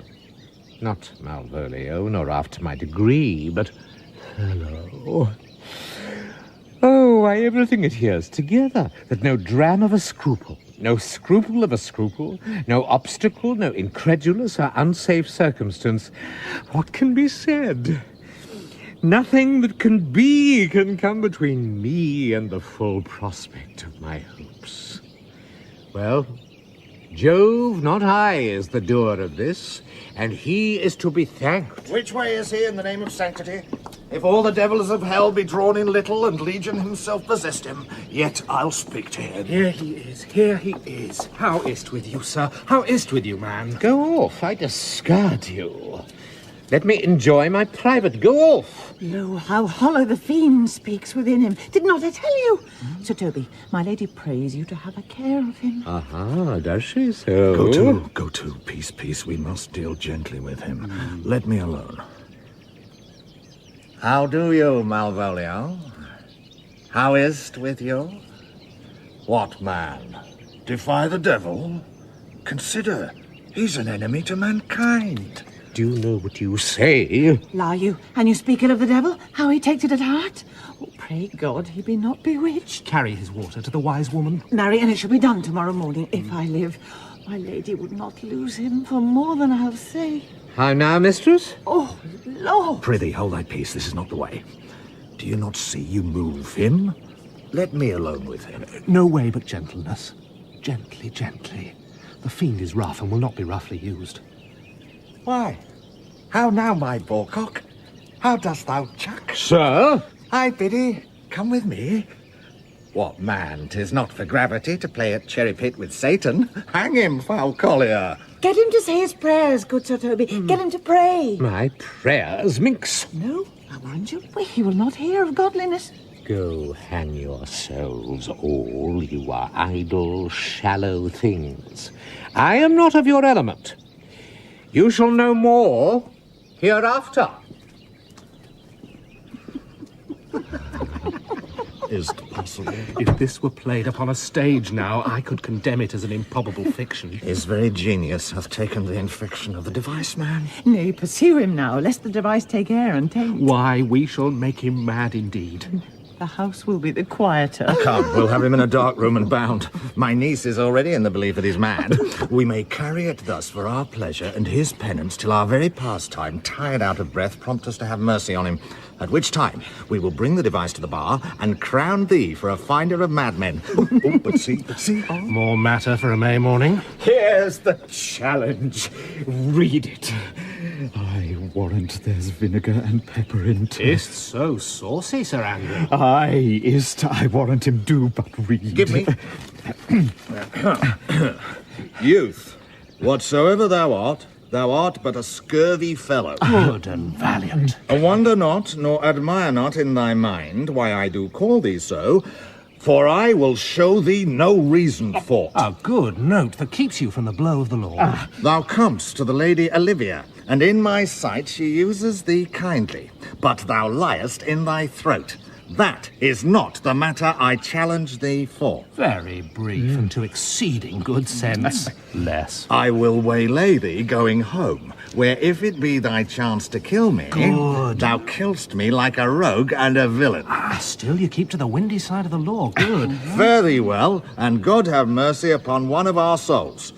Not Malvolio, nor after my degree, but fellow. Oh, why, everything adheres together, that no dram of a scruple, no scruple of a scruple, no obstacle, no incredulous or unsafe circumstance. What can be said? Nothing that can be can come between me and the full prospect of my hopes. Well, Jove, not I, is the doer of this, and he is to be thanked. Which way is he in the name of sanctity? If all the devils of hell be drawn in little, and Legion himself possessed him, yet I'll speak to him. Here he is, here he is. How is't with you, sir? How is't with you, man? Go off, I discard you. Let me enjoy my private golf. Lo, how hollow the fiend speaks within him. Did not I tell you? Sir Toby, my lady prays you to have a care of him. Aha, does she so? Go to, peace. We must deal gently with him. Let me alone. How do you, Malvolio? How is't with you? What man? Defy the devil? Consider, he's an enemy to mankind. Do you know what you say? Lie you, and you speak ill of the devil? How he takes it at heart? Oh, pray God he be not bewitched. Carry his water to the wise woman. Marry, and it shall be done tomorrow morning, if I live. My lady would not lose him for more than I'll say. How now, mistress? Oh, Lord! Prithee, hold thy peace. This is not the way. Do you not see you move him? Let me alone with him. No way but gentleness. Gently, gently. The fiend is rough and will not be roughly used. Why? How now, my boarcock? How dost thou chuck? Sir? Aye, Biddy, come with me. What man, 'tis not for gravity to play at cherry pit with Satan. Hang him, foul collier. Get him to say his prayers, good Sir Toby. Get him to pray. My prayers, minx. No, I warn you, he will not hear of godliness. Go hang yourselves all, you are idle, shallow things. I am not of your element. You shall know more hereafter. Is it possible? If this were played upon a stage now, I could condemn it as an improbable fiction. His very genius hath taken the infection of the device man. Nay, pursue him now, lest the device take air and taint. Why, we shall make him mad indeed. The house will be the quieter. Come, we'll have him in a dark room and bound. My niece is already in the belief that he's mad. We may carry it thus for our pleasure and his penance till our very pastime, tired out of breath, prompt us to have mercy on him. At which time we will bring the device to the bar and crown thee for a finder of madmen. But see. More matter for a May morning. Here's the challenge. Read it. I warrant there's vinegar and pepper in't. Is't so saucy, Sir Andrew? Aye, is't. I warrant him do but read. Give me. Youth, whatsoever thou art but a scurvy fellow. Good and valiant. Wonder not, nor admire not in thy mind why I do call thee so, for I will show thee no reason for't. A good note that keeps you from the blow of the law. Thou comest to the lady Olivia, and in my sight she uses thee kindly, but thou liest in thy throat. That is not the matter I challenge thee for. Very brief and to exceeding good sense. Less. I will waylay thee going home, where if it be thy chance to kill me, Good. thou kill'st me like a rogue and a villain. Still you keep to the windy side of the law. Good. Fare thee well, and God have mercy upon one of our souls.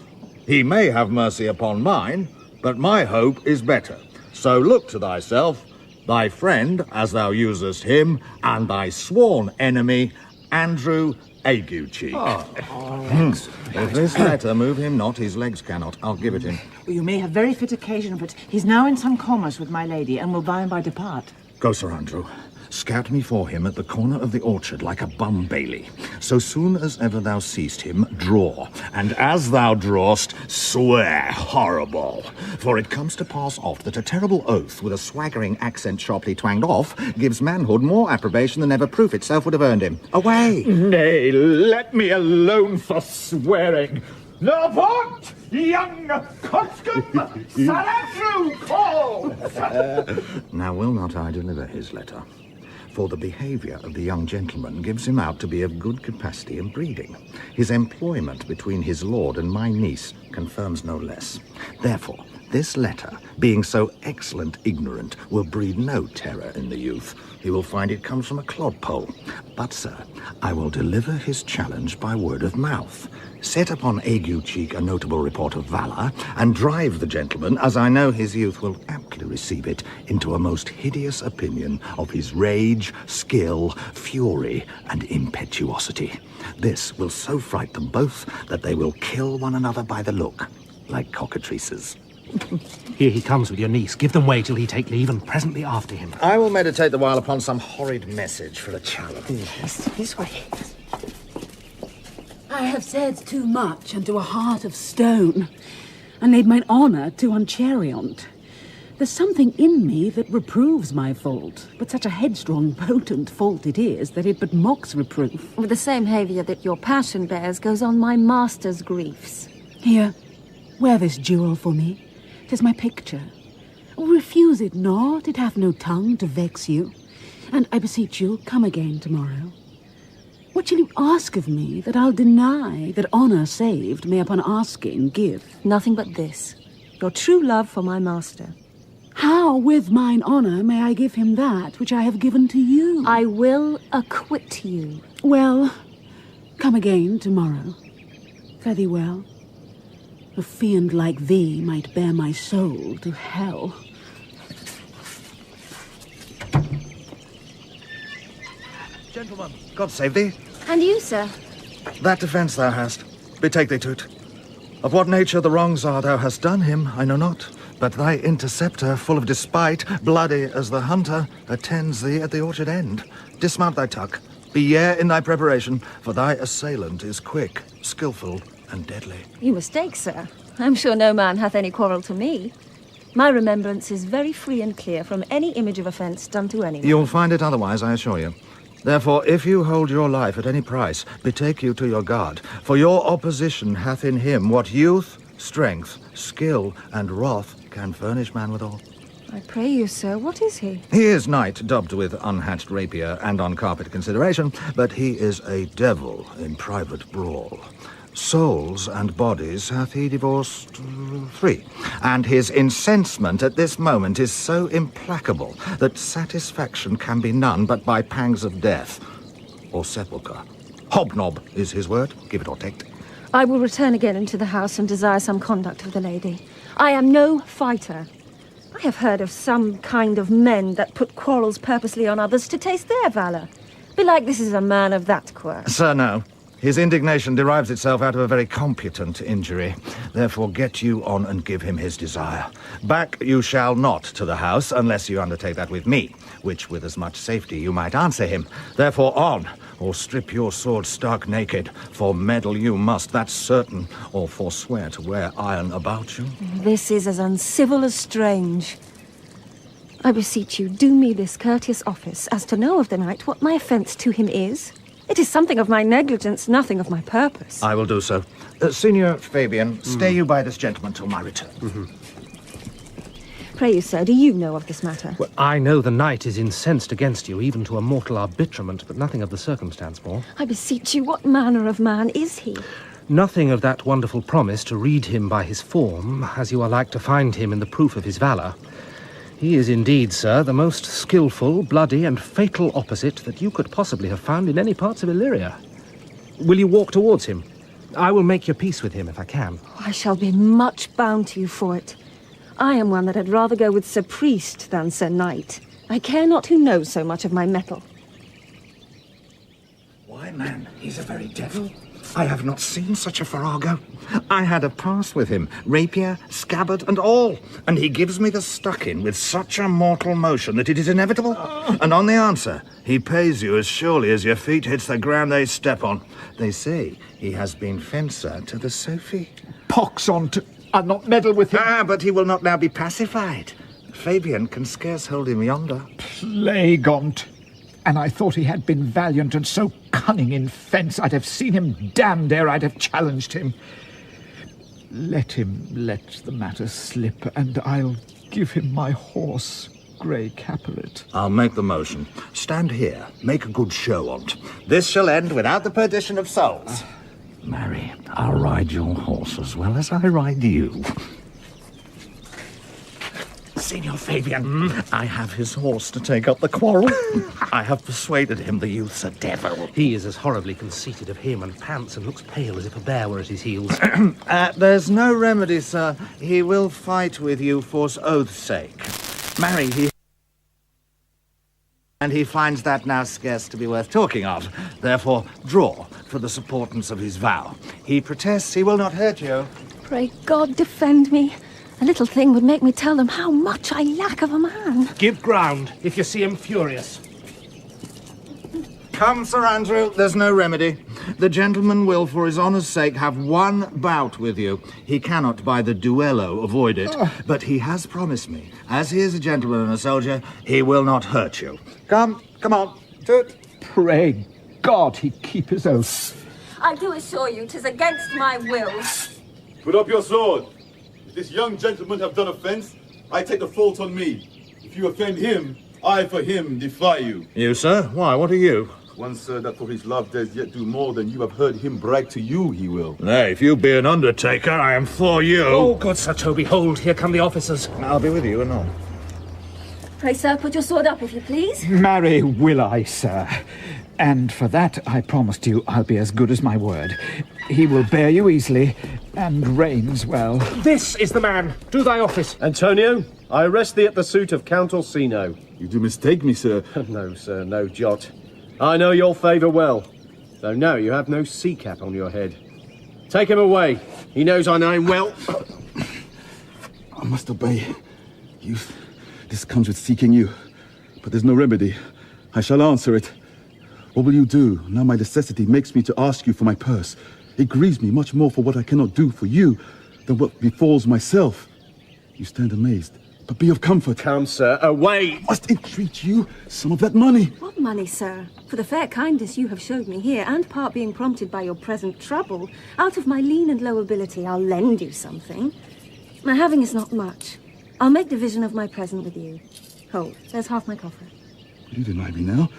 He may have mercy upon mine, but my hope is better. So look to thyself, thy friend, as thou usest him, and thy sworn enemy, Andrew Ague-cheek. If this letter move him not, his legs cannot. I'll give it him. You may have very fit occasion for it. He's now in some commerce with my lady, and will by and by depart. Go, Sir Andrew. Scout me for him at the corner of the orchard like a bum bailey. So soon as ever thou seest him, draw. And as thou drawest, swear horrible. For it comes to pass oft that a terrible oath with a swaggering accent sharply twanged off gives manhood more approbation than ever proof itself would have earned him. Away! Nay, let me alone for swearing. Levant, young coxcomb, Sir Andrew calls. Now will not I deliver his letter? For the behaviour of the young gentleman gives him out to be of good capacity and breeding. His employment between his lord and my niece confirms no less. Therefore, this letter, being so excellent ignorant, will breed no terror in the youth. He will find it comes from a clodpole. But, sir, I will deliver his challenge by word of mouth. Set upon Ague-cheek a notable report of valour, and drive the gentleman, as I know his youth will aptly receive it, into a most hideous opinion of his rage, skill, fury, and impetuosity. This will so fright them both that they will kill one another by the look, like cockatrices. Here he comes with your niece. Give them way till he take leave, and presently after him. I will meditate the while upon some horrid message for a challenge. Yes, this way. I have said too much unto a heart of stone, and laid mine honour too unchariot. There's something in me that reproves my fault, but such a headstrong, potent fault it is that it but mocks reproof. With the same behaviour that your passion bears goes on my master's griefs. Here, wear this jewel for me. 'Tis my picture. Refuse it not, it hath no tongue to vex you. And I beseech you, come again tomorrow. What shall you ask of me that I'll deny, that honour saved may upon asking give? Nothing but this, your true love for my master. How with mine honour may I give him that which I have given to you? I will acquit you. Well, come again tomorrow. Fare thee well. A fiend like thee might bear my soul to hell. Gentlemen, God save thee. And you, sir? That defence thou hast, betake thee to't. Of what nature the wrongs are thou hast done him, I know not. But thy interceptor, full of despite, bloody as the hunter, attends thee at the orchard end. Dismount thy tuck. Be yare in thy preparation, for thy assailant is quick, skilful, and deadly. You mistake, sir. I'm sure no man hath any quarrel to me. My remembrance is very free and clear from any image of offence done to anyone. You'll find it otherwise, I assure you. Therefore, if you hold your life at any price, betake you to your guard, for your opposition hath in him what youth, strength, skill, and wrath can furnish man withal. I pray you, sir, what is he? He is knight, dubbed with unhatched rapier and on carpet consideration, but he is a devil in private brawl. Souls and bodies hath he divorced 3, and his incensement at this moment is so implacable that satisfaction can be none but by pangs of death or sepulchre. Hobnob is his word, give it or take it. I will return again into the house and desire some conduct of the lady. I am no fighter. I have heard of some kind of men that put quarrels purposely on others to taste their valour. Belike this is a man of that quirk. Sir, no. His indignation derives itself out of a very competent injury. Therefore, get you on and give him his desire. Back you shall not to the house, unless you undertake that with me, which with as much safety you might answer him. Therefore, on, or strip your sword stark naked, for meddle you must, that's certain, or forswear to wear iron about you. This is as uncivil as strange. I beseech you, do me this courteous office, as to know of the knight what my offence to him is. It is something of my negligence, nothing of my purpose. I will do so. Senior Fabian, stay you by this gentleman till my return. Pray you, sir, do you know of this matter? Well, I know the knight is incensed against you, even to a mortal arbitrament, but nothing of the circumstance more. I beseech you, what manner of man is he? Nothing of that wonderful promise to read him by his form, as you are like to find him in the proof of his valour. He is indeed, sir, the most skilful, bloody, and fatal opposite that you could possibly have found in any parts of Illyria. Will you walk towards him? I will make your peace with him if I can. I shall be much bound to you for it. I am one that had rather go with Sir Priest than Sir Knight. I care not who knows so much of my mettle. Why, man, he's a very devil. I have not seen such a farrago. I had a pass with him, rapier, scabbard, and all, and he gives me the stuck-in with such a mortal motion that it is inevitable. And on the answer, he pays you as surely as your feet hits the ground they step on. They say he has been fencer to the Sophie. Pox on to... I'll not meddle with him. Ah, but he will not now be pacified. Fabian can scarce hold him yonder. Plague on't. And I thought he had been valiant and so cunning in fence, I'd have seen him damned ere I'd have challenged him. Let him let the matter slip, and I'll give him my horse, Grey Capulet. I'll make the motion. Stand here, make a good show on't. This shall end without the perdition of souls. Marry, I'll ride your horse as well as I ride you. Senior Fabian, I have his horse to take up the quarrel. I have persuaded him the youth's a devil. He is as horribly conceited of him and pants and looks pale as if a bear were at his heels. There's no remedy, sir. He will fight with you for oath's sake. Marry, and he finds that now scarce to be worth talking of. Therefore, draw for the supportance of his vow. He protests he will not hurt you. Pray God defend me. A little thing would make me tell them how much I lack of a man. Give ground if you see him furious. Come, Sir Andrew, there's no remedy. The gentleman will, for his honour's sake, have one bout with you. He cannot, by the duello, avoid it. But he has promised me As he is a gentleman and a soldier, he will not hurt you. Come on, do it. Pray God he keep his oath. I do assure you 'tis against my will. Put up your sword. If this young gentleman have done offence, I take the fault on me. If you offend him, I for him defy you. You, sir? Why, what are you? One, sir, that for his love does yet do more than you have heard him brag to you he will. Nay, if you be an undertaker, I am for you. Oh, good Sir Toby, hold. Here come the officers. I'll be with you anon. Pray, sir, put your sword up if you please. Marry will I, sir. And for that I promised you I'll be as good as my word. He will bear you easily, and reigns well. This is the man. Do thy office. Antonio, I arrest thee at the suit of Count Orsino. You do mistake me, sir. No, sir, no jot. I know your favour well, though now you have no sea cap on your head. Take him away. He knows our name well. I must obey. Youth, this comes with seeking you. But there's no remedy. I shall answer it. What will you do? Now my necessity makes me to ask you for my purse. It grieves me much more for what I cannot do for you than what befalls myself. You stand amazed, but be of comfort. Come, sir, away! Must entreat you some of that money. What money, sir? For the fair kindness you have showed me here, and part being prompted by your present trouble, out of my lean and low ability I'll lend you something. My having is not much. I'll make division of my present with you. Hold, there's half my coffer. Will you deny me now?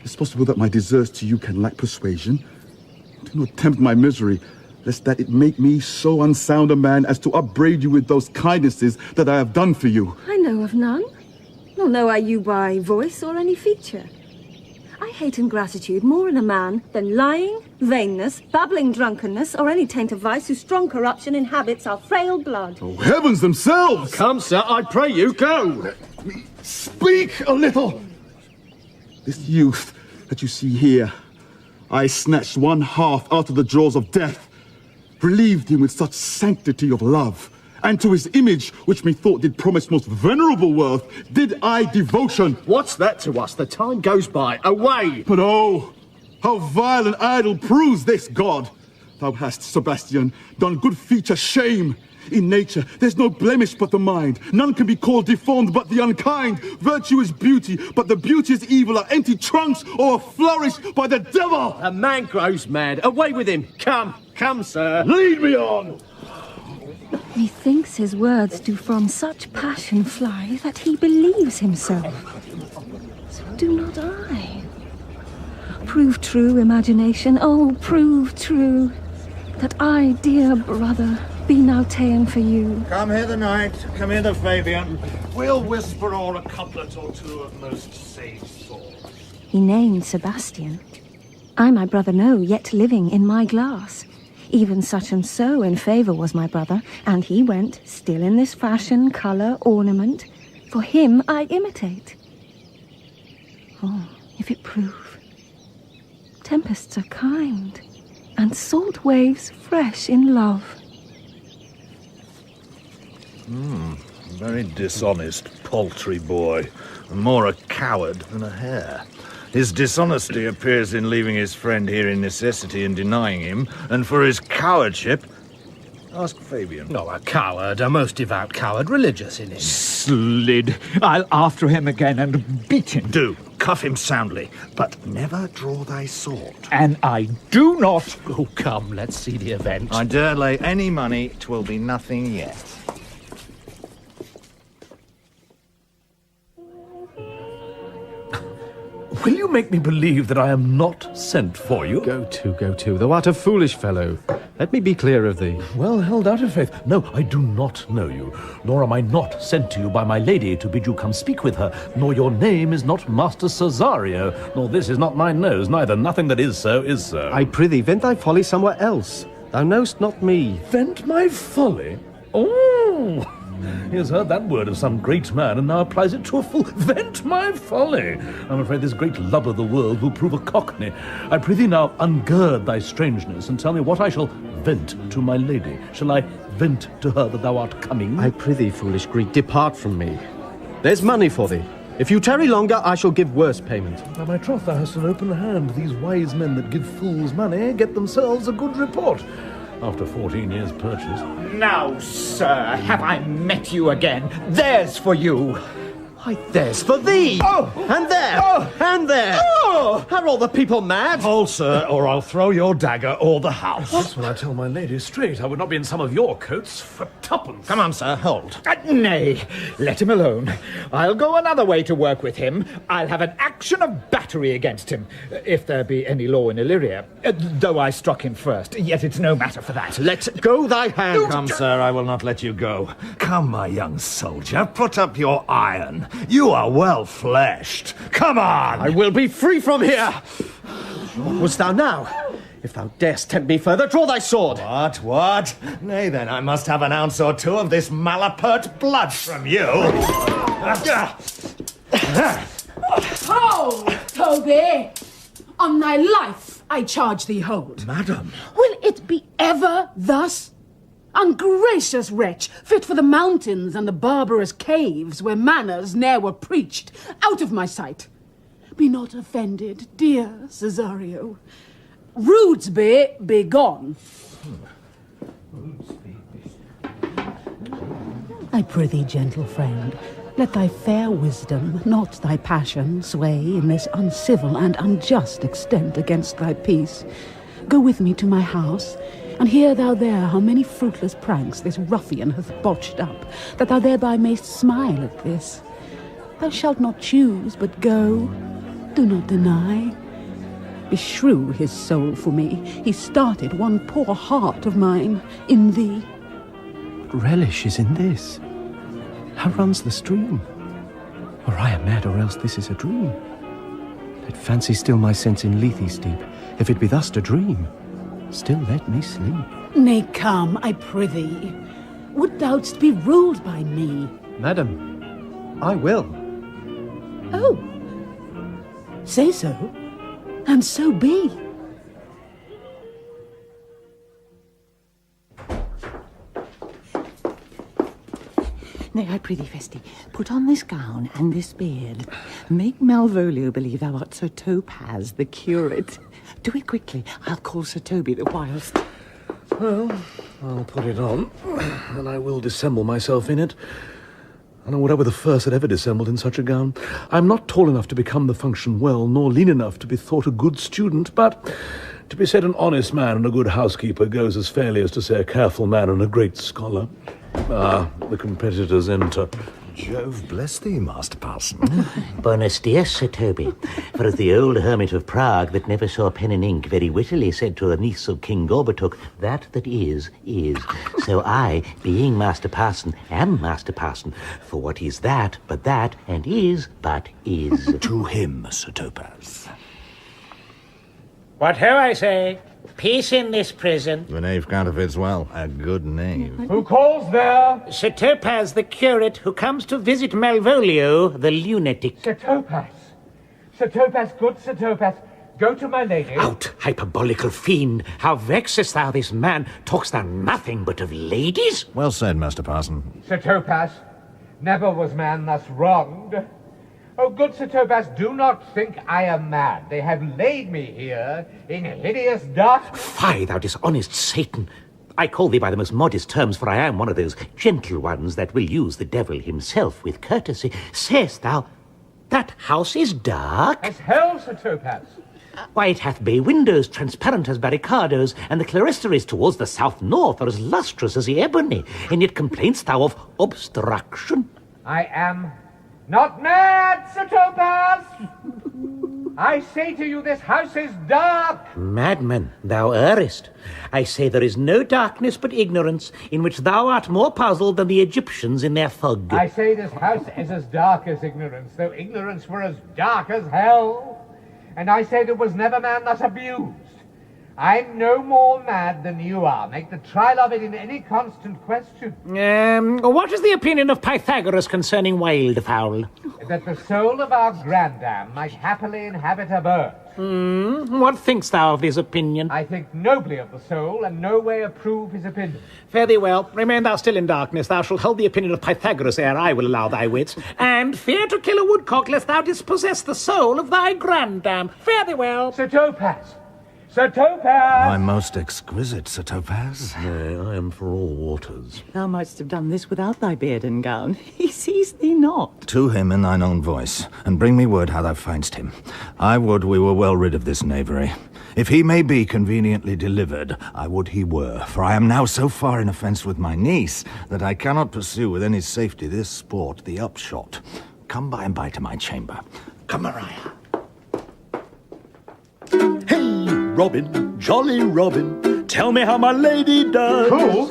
It's possible that my deserts to you can lack persuasion. Do not tempt my misery, lest that it make me so unsound a man as to upbraid you with those kindnesses that I have done for you. I know of none, nor know I you by voice or any feature. I hate ingratitude more in a man than lying, vainness, babbling drunkenness, or any taint of vice whose strong corruption inhabits our frail blood. Oh, heavens themselves! Come, sir, I pray you, go! Let me speak a little! This youth that you see here, I snatched one half out of the jaws of death, relieved him with such sanctity of love, and to his image, which methought did promise most venerable worth, did I devotion. What's that to us? The time goes by. Away! But oh, how vile and idle proves this god! Thou hast, Sebastian, done good feature shame. In nature, there's no blemish but the mind. None can be called deformed but the unkind. Virtue is beauty, but the beauteous evil are empty trunks or are flourished by the devil. A man grows mad. Away with him. Come, sir. Lead me on. Methinks his words do from such passion fly that he believes himself. So do not I. Prove true, imagination, oh, prove true, that I, dear brother, be now ta'en for you. Come hither, knight. Come hither, Fabian. We'll whisper o'er a couplet or two of most sage thought. He named Sebastian. I my brother know, yet living in my glass. Even such and so in favour was my brother, and he went, still in this fashion, colour, ornament. For him I imitate. Oh, if it prove. Tempests are kind, and salt waves fresh in love. Very dishonest, paltry boy. More a coward than a hare. His dishonesty appears in leaving his friend here in necessity and denying him, and for his cowardship, ask Fabian. No, a coward, a most devout coward, religious in him. Slid. I'll after him again and beat him. Do. Cuff him soundly, but never draw thy sword. And I do not. Oh, come, let's see the event. I dare lay any money 'twill be nothing yet. Will you make me believe that I am not sent for you? Go to. Thou art a foolish fellow. Let me be clear of thee. Well held out of faith. No, I do not know you, nor am I not sent to you by my lady to bid you come speak with her, nor your name is not Master Cesario, nor this is not my nose, neither. Nothing that is so is so. I prithee, vent thy folly somewhere else. Thou know'st not me. Vent my folly? Oh! He has heard that word of some great man, and now applies it to a fool. Vent my folly! I'm afraid this great love of the world will prove a cockney. I prithee now, ungird thy strangeness, and tell me what I shall vent to my lady. Shall I vent to her that thou art coming? I prithee, foolish Greek, depart from me. There's money for thee. If you tarry longer, I shall give worse payment. By my troth, thou hast an open hand. These wise men that give fools money get themselves a good report. after 14 years' purchase. Now, sir, have I met you again? There's for you. Why, there's for thee! Oh! And there! Oh! And there! Oh! Are all the people mad? Hold, sir, or I'll throw your dagger or the house. That's when I tell my lady straight. I would not be in some of your coats for tuppence. Come on, sir, hold. Nay, let him alone. I'll go another way to work with him. I'll have an action of battery against him, if there be any law in Illyria. Though I struck him first, yet it's no matter for that. Let go thy hand. Come, sir, I will not let you go. Come, my young soldier, put up your iron. You are well fleshed. Come on! I will be free from here! What wouldst thou now? If thou darest tempt me further, draw thy sword! What? Nay, then, I must have an ounce or two of this malapert blood from you. Hold, Toby! On thy life, I charge thee hold. Madam. Will it be ever thus? Ungracious wretch, fit for the mountains and the barbarous caves where manners ne'er were preached. Out of my sight. Be not offended, dear Cesario. Rudesby, be gone. I prithee, gentle friend, let thy fair wisdom, not thy passion, sway in this uncivil and unjust extent against thy peace. Go with me to my house, and hear thou there how many fruitless pranks this ruffian hath botched up, that thou thereby mayst smile at this. Thou shalt not choose, but go. Do not deny. Beshrew his soul for me. He started one poor heart of mine in thee. What relish is in this? How runs the stream? Or I am mad, or else this is a dream. Let fancy still my sense in Lethe steep. If it be thus to dream, still let me sleep. Nay, come, I prithee. Would thou'dst be ruled by me? Madam, I will. Oh, say so, and so be. Nay, I prithee, Festi, put on this gown and this beard. Make Malvolio believe thou art Sir Topaz, the curate. Do it quickly. I'll call Sir Toby the whilst. Well, I'll put it on, and I will dissemble myself in it. I know what I were the first that ever dissembled in such a gown. I'm not tall enough to become the function well, nor lean enough to be thought a good student, but to be said an honest man and a good housekeeper goes as fairly as to say a careful man and a great scholar. Ah, the competitors enter. Jove bless thee, Master Parson. Bonus dies, Sir Toby. For as the old hermit of Prague that never saw pen and ink very wittily said to a niece of King Gorbatuk, that is. So I, being Master Parson, am Master Parson. For what is that, but that, and is, but is. To him, Sir Topaz. What ho, I say? Peace in this prison. The knave counterfeits well. A good knave. Who calls there? Sir Topaz, the curate, who comes to visit Malvolio, the lunatic. Sir Topaz. Sir Topaz, good Sir Topaz. Go to my lady. Out, hyperbolical fiend! How vexest thou this man? Talk'st thou nothing but of ladies? Well said, Master Parson. Sir Topaz, never was man thus wronged. Oh, good Sir Topaz, do not think I am mad. They have laid me here in hideous dust. Fie, thou dishonest Satan! I call thee by the most modest terms, for I am one of those gentle ones that will use the devil himself with courtesy. Sayest thou, that house is dark? As hell, Sir Topaz. Why, it hath bay windows, transparent as barricadoes, and the clerestories towards the south-north are as lustrous as the ebony, and yet complainst thou of obstruction? I am not mad, Sir Topaz! I say to you, this house is dark! Madman, thou errest. I say there is no darkness but ignorance, in which thou art more puzzled than the Egyptians in their fog. I say this house is as dark as ignorance, though ignorance were as dark as hell. And I say there was never man thus abused. I'm no more mad than you are. Make the trial of it in any constant question. What is the opinion of Pythagoras concerning wildfowl? That the soul of our grandam might happily inhabit a bird. What thinkst thou of his opinion? I think nobly of the soul, and no way approve his opinion. Fare thee well. Remain thou still in darkness. Thou shalt hold the opinion of Pythagoras ere I will allow thy wits. And fear to kill a woodcock, lest thou dispossess the soul of thy grandam. Fare thee well. Sir Topaz, Sir Topaz! My most exquisite Sir Topaz. Nay, I am for all waters. Thou mightst have done this without thy beard and gown. He sees thee not. To him in thine own voice, and bring me word how thou find'st him. I would we were well rid of this knavery. If he may be conveniently delivered, I would he were, for I am now so far in offence with my niece that I cannot pursue with any safety this sport, the upshot. Come by and by to my chamber. Come, Maria. Hey, Robin, jolly Robin, tell me how my lady does. Fool!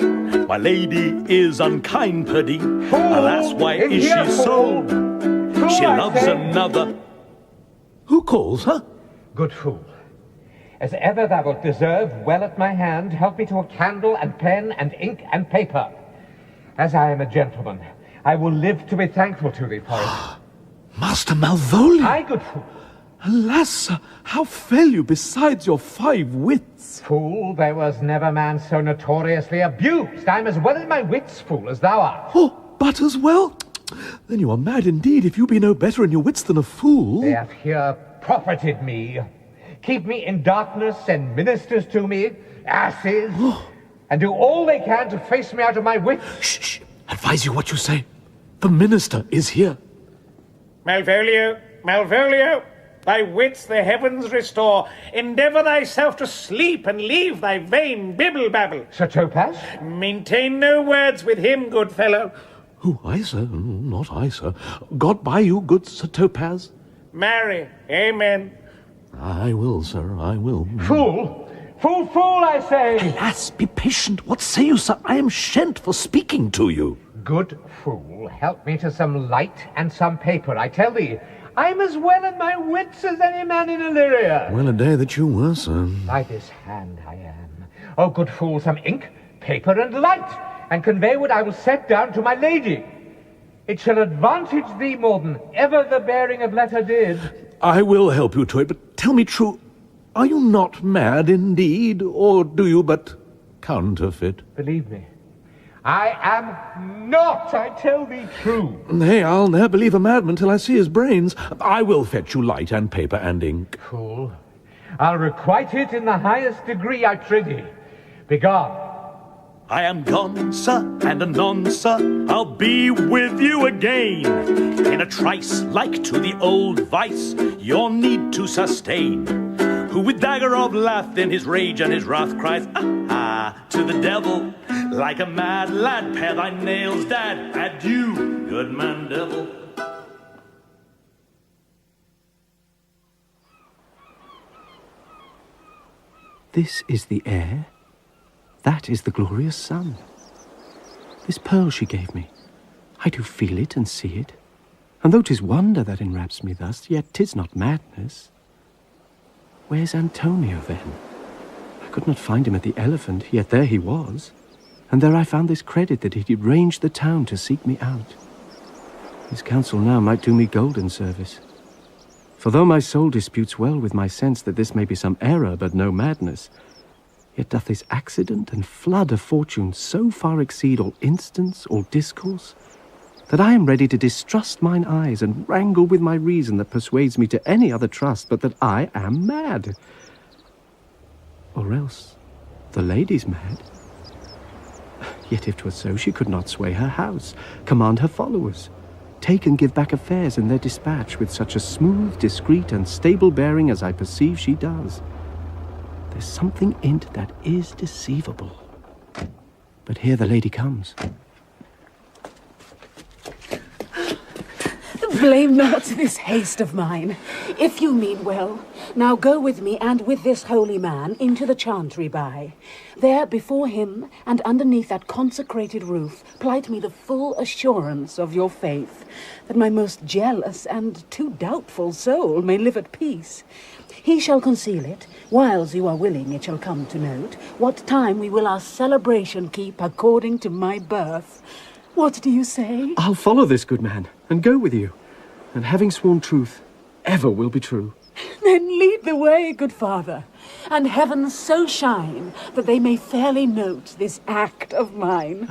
My lady is unkind, perdie. Alas, why In is here, she so? Fool, She I loves say. another. Who calls her? Good fool. As ever thou wilt deserve, well at my hand, help me to a candle and pen and ink and paper. As I am a gentleman, I will live to be thankful to thee for it. Master Malvolio! Aye, good fool. Alas, sir, how fell you besides your 5 wits? Fool, there was never man so notoriously abused. I'm as well in my wits, fool, as thou art. Oh, but as well? Then you are mad indeed if you be no better in your wits than a fool. They have here profited me, keep me in darkness, send ministers to me, asses, and do all they can to face me out of my wits. Shh, advise you what you say. The minister is here. Malvolio, Malvolio, thy wits the heavens restore. Endeavour thyself to sleep and leave thy vain bibble-babble. Sir Topaz? Maintain no words with him, good fellow. Who, I, sir? Not I, sir. God buy you, good Sir Topaz. Marry, amen. I will, sir, I will. Fool! Fool, fool, I say! Alas, be patient. What say you, sir? I am shent for speaking to you. Good fool, help me to some light and some paper. I tell thee, I'm as well in my wits as any man in Illyria. Well a day that you were, sir. By this hand I am. Oh, good fool, some ink, paper, and light, and convey what I will set down to my lady. It shall advantage thee more than ever the bearing of letter did. I will help you to it, but tell me true, are you not mad indeed, or do you but counterfeit? Believe me, I am not, I tell thee true. Nay, I'll ne'er believe a madman till I see his brains. I will fetch you light and paper and ink. Fool, I'll requite it in the highest degree, I prithee. Begone. I am gone, sir, and anon, sir, I'll be with you again. In a trice, like to the old vice, your need to sustain. Who with dagger of lath in his rage and his wrath cries, ah, to the devil. Like a mad lad, pare thy nails, dad. Adieu, good man devil. This is the air. That is the glorious sun. This pearl she gave me, I do feel it and see it. And though 'tis wonder that enwraps me thus, yet 'tis not madness. Where's Antonia, then? I could not find him at the Elephant, yet there he was. And there I found this credit that he did range the town to seek me out. His counsel now might do me golden service. For though my soul disputes well with my sense that this may be some error, but no madness, yet doth this accident and flood of fortune so far exceed all instance, all discourse, that I am ready to distrust mine eyes and wrangle with my reason that persuades me to any other trust but that I am mad. Or else the lady's mad. Yet if 'twas so, she could not sway her house, command her followers, take and give back affairs in their dispatch with such a smooth, discreet, and stable bearing as I perceive she does. There's something in't that is deceivable. But here the lady comes. Blame not this haste of mine. If you mean well, now go with me and with this holy man into the chantry by. There before him and underneath that consecrated roof plight me the full assurance of your faith, that my most jealous and too doubtful soul may live at peace. He shall conceal it, whiles you are willing it shall come to note, what time we will our celebration keep according to my birth. What do you say? I'll follow this good man, and go with you, and having sworn truth, ever will be true. Then lead the way, good father, and heaven so shine that they may fairly note this act of mine.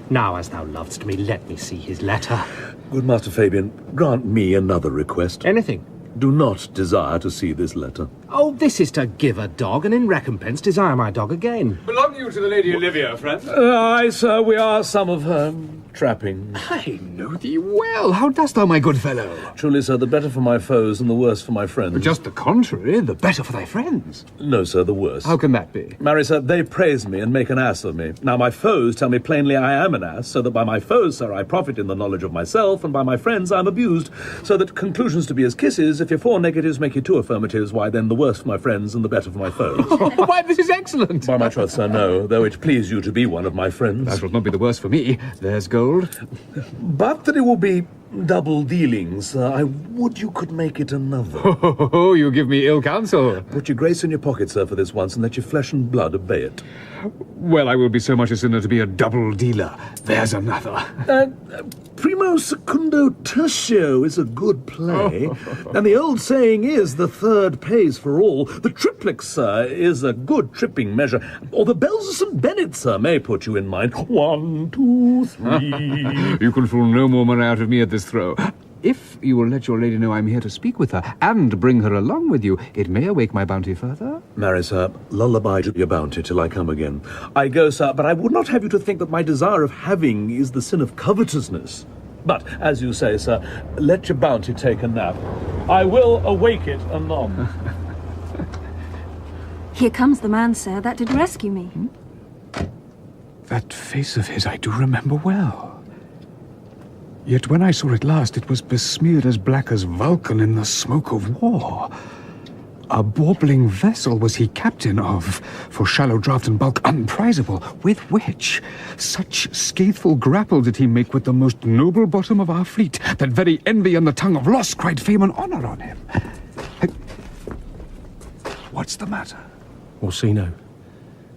Now, as thou lovest me, let me see his letter. Good Master Fabian, grant me another request. Anything. Do not desire to see this letter. Oh, this is to give a dog, and in recompense desire my dog again. Belong you to the Lady Olivia, friend? Aye, sir, we are some of her trappings. I know thee well. How dost thou, my good fellow? Truly, sir, the better for my foes and the worse for my friends. Just the contrary, the better for thy friends. No, sir, the worse. How can that be? Marry, sir, they praise me and make an ass of me. Now my foes tell me plainly I am an ass, so that by my foes, sir, I profit in the knowledge of myself, and by my friends I am abused, so that conclusions to be as kisses, if your 4 negatives make you 2 affirmatives, why then the worse for my friends and the better for my foes. Why, this is excellent. By my troth, sir, no, though it please you to be one of my friends. That will not be the worse for me. There's gold. But that it will be double dealings, sir. I would you could make it another. Oh, you give me ill counsel. Put your grace in your pocket, sir, for this once, and let your flesh and blood obey it. Well, I will be so much a sinner to be a double dealer. There's another. Primo secundo tertio is a good play. And the old saying is, the third pays for all. The triplex, sir, is a good tripping measure. Or the bells of St. Bennet, sir, may put you in mind. 1, 2, 3. You can fool no more money out of me at this throw. If you will let your lady know I'm here to speak with her, and bring her along with you, it may awake my bounty further. Marry, sir, lullaby to your bounty till I come again. I go, sir, but I would not have you to think that my desire of having is the sin of covetousness. But, as you say, sir, let your bounty take a nap. I will awake it anon. Here comes the man, sir, that did rescue me. That face of his I do remember well. Yet when I saw it last, it was besmeared as black as Vulcan in the smoke of war. A bawbling vessel was he captain of, for shallow draught and bulk unprizable, with which such scatheful grapple did he make with the most noble bottom of our fleet, that very envy and the tongue of loss cried fame and honour on him. What's the matter? Orsino,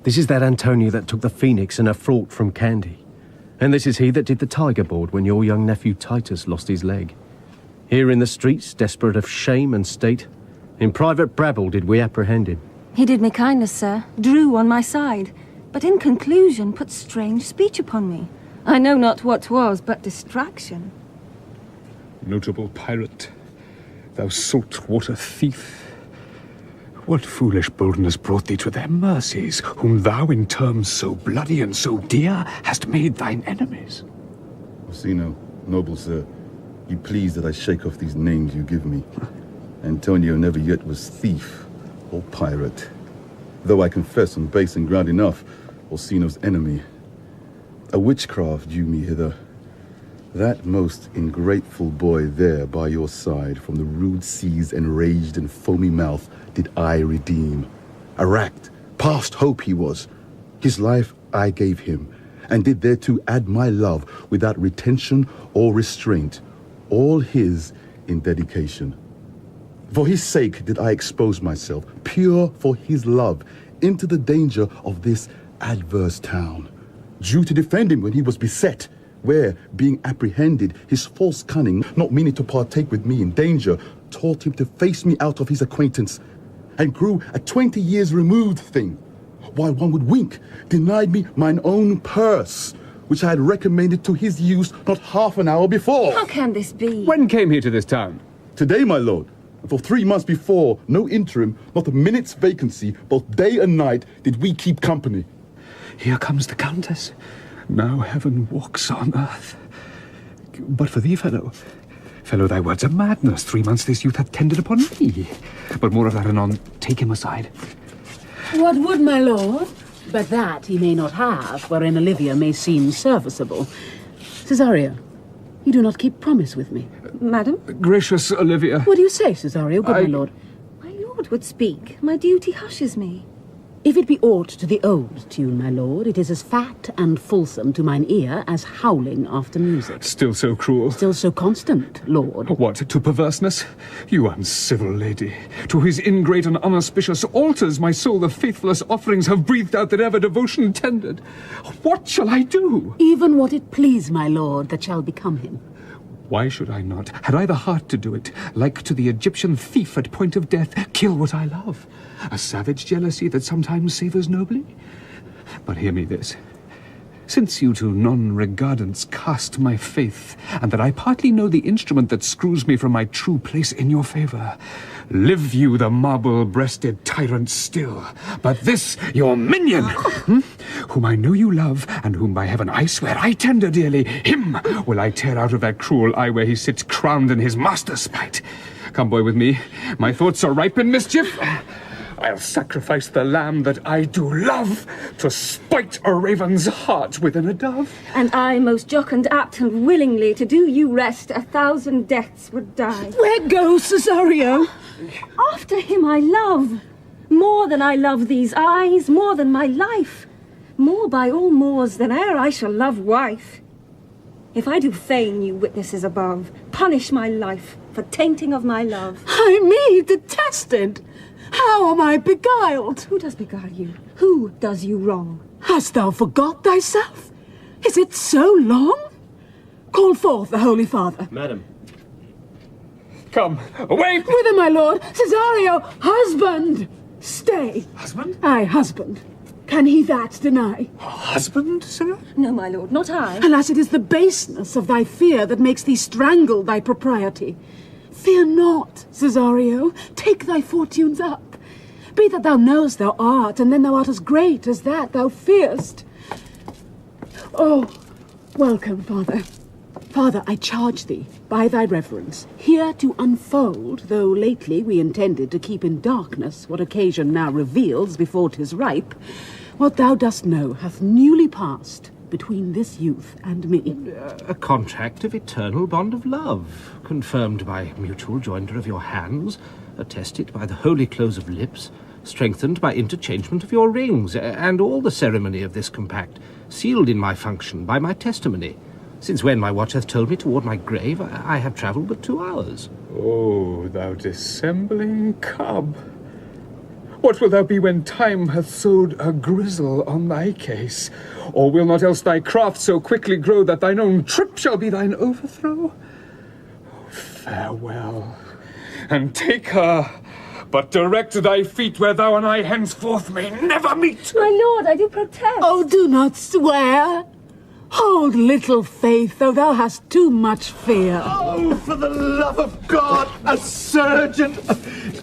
this is that Antonia that took the Phoenix and a fraught from Candy. And this is he that did the tiger board when your young nephew Titus lost his leg. Here in the streets, desperate of shame and state, in private brabble did we apprehend him. He did me kindness, sir, drew on my side, but in conclusion put strange speech upon me. I know not what was but distraction. Notable pirate, thou salt-water thief, what foolish boldness brought thee to their mercies, whom thou in terms so bloody and so dear hast made thine enemies? Orsino, noble sir, be pleased that I shake off these names you give me. Antonio never yet was thief or pirate, though I confess on base and ground enough, Orsino's enemy. A witchcraft drew me hither. That most ingrateful boy there by your side, from the rude seas enraged and foamy mouth, did I redeem. A racked, past hope he was. His life I gave him, and did thereto add my love without retention or restraint, all his in dedication. For his sake did I expose myself, pure for his love, into the danger of this adverse town, due to defend him when he was beset, where, being apprehended, his false cunning, not meaning to partake with me in danger, taught him to face me out of his acquaintance, and grew a 20 years removed thing, while one would wink, denied me mine own purse, which I had recommended to his use not half an hour before. How can this be? When came he to this town? Today, my lord. For 3 months before, no interim, not a minute's vacancy, both day and night, did we keep company. Here comes the Countess. Now heaven walks on earth. But for thee, fellow, thy words are madness. 3 months this youth hath tended upon me. But more of that anon. Take him aside. What would my lord? But that he may not have, wherein Olivia may seem serviceable. Cesario, you do not keep promise with me. Madam? Gracious Olivia. What do you say, Cesario, good my lord? My lord would speak. My duty hushes me. If it be aught to the old tune, my lord, it is as fat and fulsome to mine ear as howling after music. Still so cruel. Still so constant, lord. What, to perverseness? You uncivil lady. To his ingrate and unauspicious altars my soul the faithless offerings have breathed out that ever devotion tendered. What shall I do? Even what it please, my lord, that shall become him. Why should I not? Had I the heart to do it, like to the Egyptian thief at point of death, kill what I love? A savage jealousy that sometimes savours nobly? But hear me this. since you to non-regardance cast my faith, and that I partly know the instrument that screws me from my true place in your favour, live you the marble-breasted tyrant still, but this your minion, whom I know you love, and whom by heaven I swear I tender dearly, him will I tear out of that cruel eye where he sits crowned in his master's spite. Come, boy, with me. My thoughts are ripe in mischief. I'll sacrifice the lamb that I do love to spite a raven's heart within a dove. And I, most jocund, apt, and willingly to do you rest, 1,000 deaths would die. Where goes Cesario? After him I love, more than I love these eyes, more than my life, more by all moors than e'er I shall love wife. If I do feign you witnesses above, punish my life for tainting of my love. I me detested! How am I beguiled? Who does beguile you? Who does you wrong? Hast thou forgot thyself? Is it so long? Call forth the Holy Father. Madam. Come, away! Whither, my lord? Cesario, husband! Stay. Husband? Aye, husband. Can he that deny? Husband, sir? No, my lord, not I. Alas, it is the baseness of thy fear that makes thee strangle thy propriety. Fear not, Cesario. Take thy fortunes up. Be that thou knowest thou art, and then thou art as great as that thou fearst. Oh, welcome, Father. Father, I charge thee, by thy reverence, here to unfold, though lately we intended to keep in darkness what occasion now reveals before 'tis ripe, what thou dost know hath newly passed between this youth and me. A contract of eternal bond of love, confirmed by mutual joinder of your hands, attested by the holy close of lips, strengthened by interchangement of your rings, and all the ceremony of this compact, sealed in my function by my testimony, since when my watch hath told me toward my grave I have travelled but 2 hours. Oh, thou dissembling cub! What wilt thou be when time hath sowed a grizzle on thy case? Or will not else thy craft so quickly grow that thine own trip shall be thine overthrow? Oh, farewell, and take her, but direct thy feet where thou and I henceforth may never meet. My lord, I do protest. Oh, do not swear. Hold little faith, though thou hast too much fear. Oh, for the love of God, a surgeon!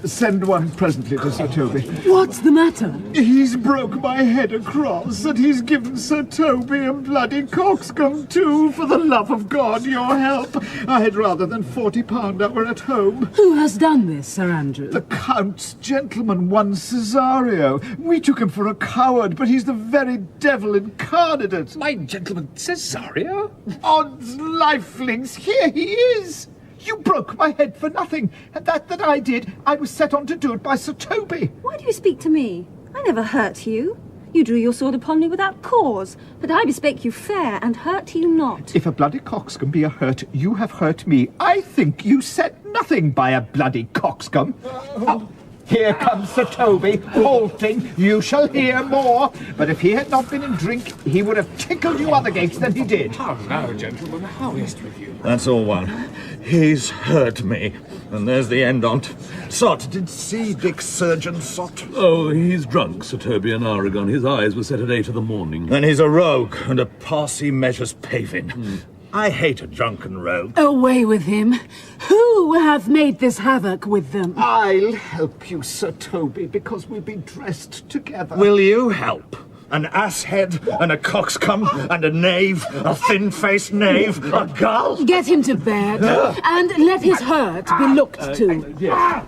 Send one presently to Sir Toby. What's the matter? He's broke my head across, and he's given Sir Toby a bloody coxcomb too. For the love of God, your help. I had rather than £40 I were at home. Who has done this, Sir Andrew? The Count's gentleman, one Cesario. We took him for a coward, but he's the very devil incarnate. My gentleman Cesario? Odds lifelings, here he is! You broke my head for nothing, and that I did, I was set on to do it by Sir Toby. Why do you speak to me? I never hurt you. You drew your sword upon me without cause, but I bespake you fair, and hurt you not. If a bloody coxcomb be a hurt, you have hurt me. I think you said nothing by a bloody coxcomb. Oh, here comes Sir Toby, halting. You shall hear more. But if he had not been in drink, he would have tickled you other gates than he did. How now, gentlemen, how is't with you? That's all one. He's hurt me, and there's the end on't. Sot, did see Dick surgeon, Sot? Oh, he's drunk, Sir Toby, an hour agone. His eyes were set at 8 in the morning. Then he's a rogue, and a parsy measures pavin. I hate a drunken rogue. Away with him. Who hath made this havoc with them? I'll help you, Sir Toby, because we'll be dressed together. Will you help? An asshead, and a coxcomb, and a knave, a thin-faced knave, a gull? Get him to bed, and let his hurt be looked to. Yes.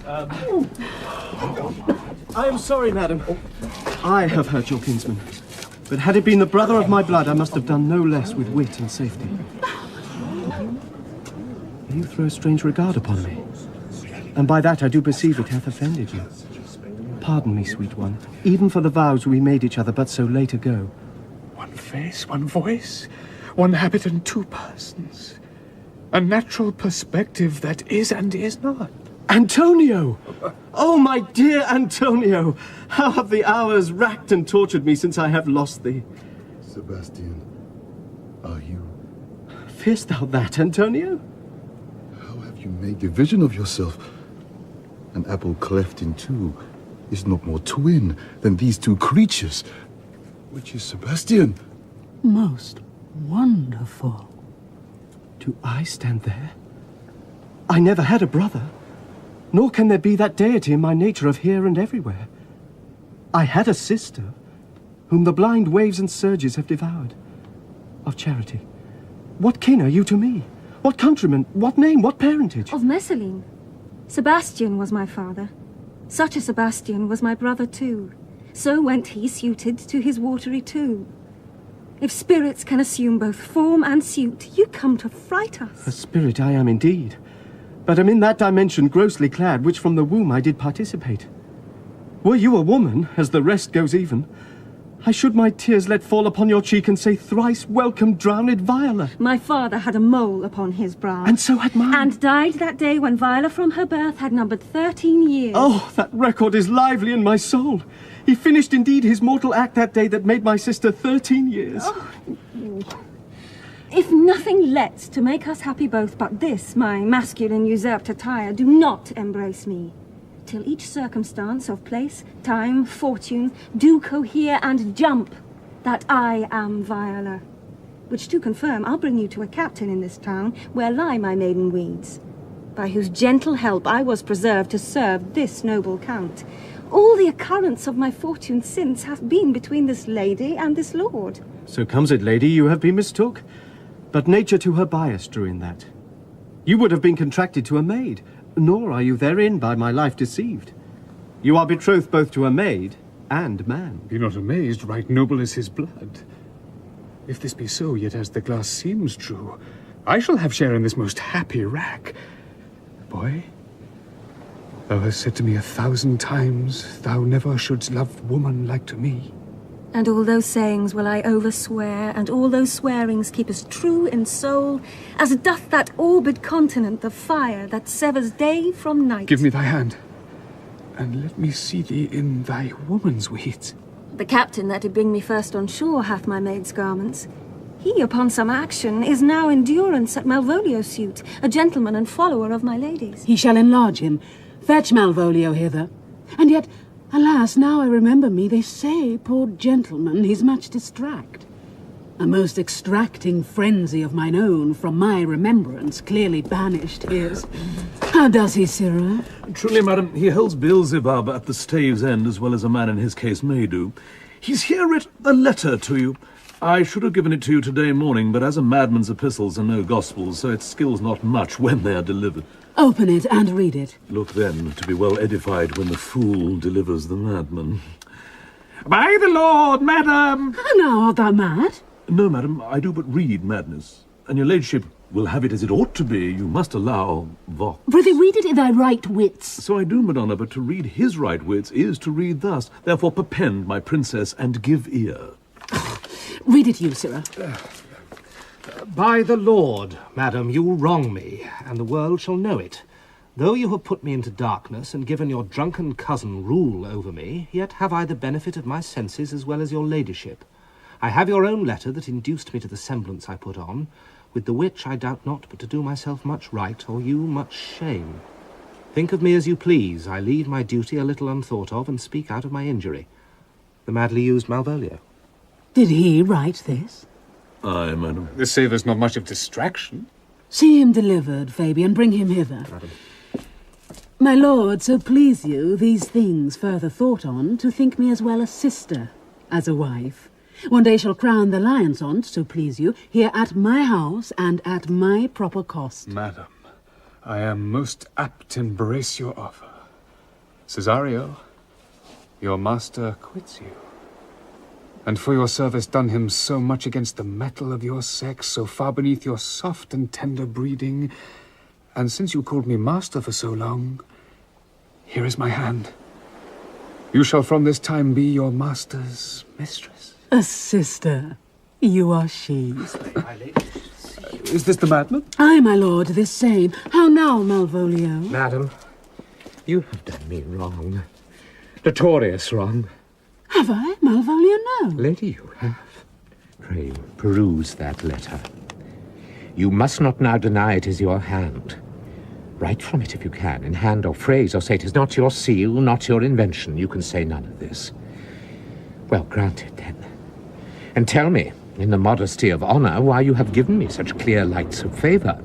I am sorry, madam. I have hurt your kinsman. But had it been the brother of my blood, I must have done no less with wit and safety. You throw strange regard upon me, and by that I do perceive it hath offended you. Pardon me, sweet one, even for the vows we made each other but so late ago. One face, one voice, one habit and 2 persons. A natural perspective that is and is not. Antonio! Oh, my dear Antonio! How have the hours racked and tortured me since I have lost thee? Sebastian, are you? Fearst thou that, Antonio? How have you made division of yourself? An apple cleft in 2 is not more twin than these 2 creatures. Which is Sebastian? Most wonderful. Do I stand there? I never had a brother, nor can there be that deity in my nature of here and everywhere. I had a sister, whom the blind waves and surges have devoured. Of Charity, what kin are you to me? What countryman, what name, what parentage? Of Messalene. Sebastian was my father. Such a Sebastian was my brother too. So went he suited to his watery tomb. If spirits can assume both form and suit, you come to fright us. A spirit I am indeed, but am in that dimension grossly clad, which from the womb I did participate. Were you a woman, as the rest goes even, I should my tears let fall upon your cheek and say, thrice welcome, drowned Viola. My father had a mole upon his brow. And so had mine. And died that day when Viola from her birth had numbered 13 years. Oh, that record is lively in my soul. He finished indeed his mortal act that day that made my sister 13 years. Oh. If nothing lets to make us happy both but this, my masculine usurped attire, do not embrace me. Till each circumstance of place, time, fortune, do cohere and jump, that I am Viola. Which to confirm, I'll bring you to a captain in this town, where lie my maiden weeds, by whose gentle help I was preserved to serve this noble count. All the occurrence of my fortune since hath been between this lady and this lord. So comes it, lady, you have been mistook, but nature to her bias drew in that. You would have been contracted to a maid, nor are you therein by my life deceived. You are betrothed both to a maid and man. Be not amazed, right noble is his blood. If this be so, yet as the glass seems true, I shall have share in this most happy wrack. Boy, thou hast said to me 1,000 times, thou never shouldst love woman like to me. And all those sayings will I overswear, and all those swearings keep as true in soul as doth that orbed continent the fire that severs day from night. Give me thy hand, and let me see thee in thy woman's weeds. The captain that did bring me first on shore hath my maid's garments. He, upon some action, is now in durance at Malvolio's suit, a gentleman and follower of my lady's. He shall enlarge him. Fetch Malvolio hither. And yet, alas, now I remember me, they say, poor gentleman, he's much distract. A most extracting frenzy of mine own from my remembrance clearly banished his. How does he, Sirrah? Truly, madam, he holds Beelzebub at the stave's end as well as a man in his case may do. He's here writ a letter to you. I should have given it to you today morning, but as a madman's epistles are no gospels, so it skills not much when they are delivered. Open it and read it. Look then to be well edified when the fool delivers the madman. By the Lord, madam! How now, art thou mad? No, madam, I do but read madness, and your ladyship will have it as it ought to be. You must allow vox. Prithee, read it in thy right wits. So I do, madonna, but to read his right wits is to read thus. Therefore perpend, my princess, and give ear. Read it you, Sirrah. By the Lord, madam, you wrong me, and the world shall know it. Though you have put me into darkness and given your drunken cousin rule over me, yet have I the benefit of my senses as well as your ladyship. I have your own letter that induced me to the semblance I put on, with the which I doubt not but to do myself much right, or you much shame. Think of me as you please. I leave my duty a little unthought of, and speak out of my injury. The madly used Malvolio. Did he write this? Aye, madam. This savours not much of distraction. See him delivered, Fabian, bring him hither. Madam. My lord, so please you, these things further thought on, to think me as well a sister as a wife. One day shall crown the lions on't, so please you, here at my house and at my proper cost. Madam, I am most apt to embrace your offer. Cesario, your master quits you. And for your service done him so much against the metal of your sex, so far beneath your soft and tender breeding, and since you called me master for so long, here is my hand. You shall from this time be your master's mistress. A sister. You are she. Is this the madman? Aye, my lord, this same. How now, Malvolio? Madam, you have done me wrong. Notorious wrong. Have I, Malvolio? No. Lady, you have. Pray, peruse that letter. You must not now deny it is your hand. Write from it if you can, in hand or phrase, or say it is not your seal, not your invention. You can say none of this. Well, granted, then. And tell me, in the modesty of honour, why you have given me such clear lights of favour.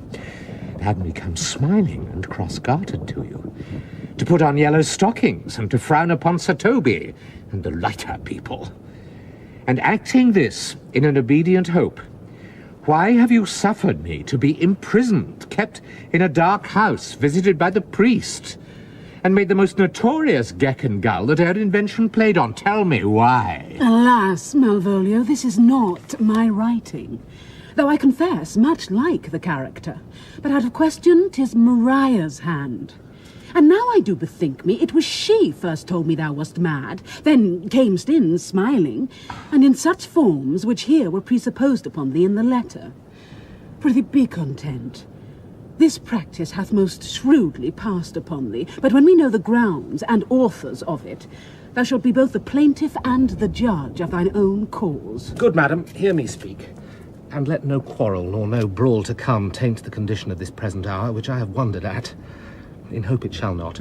To have me come smiling and cross-gartered to you. To put on yellow stockings and to frown upon Sir Toby and the lighter people. And acting this in an obedient hope, why have you suffered me to be imprisoned, kept in a dark house, visited by the priest, and made the most notorious geck and gull that e'er invention played on? Tell me why. Alas, Malvolio, this is not my writing. Though I confess, much like the character. But out of question, 'tis Mariah's hand. And now I do bethink me, it was she first told me thou wast mad, then camest in smiling, and in such forms which here were presupposed upon thee in the letter. Prithee be content. This practice hath most shrewdly passed upon thee, but when we know the grounds and authors of it, thou shalt be both the plaintiff and the judge of thine own cause. Good madam, hear me speak. And let no quarrel nor no brawl to come taint the condition of this present hour, which I have wondered at. In hope it shall not.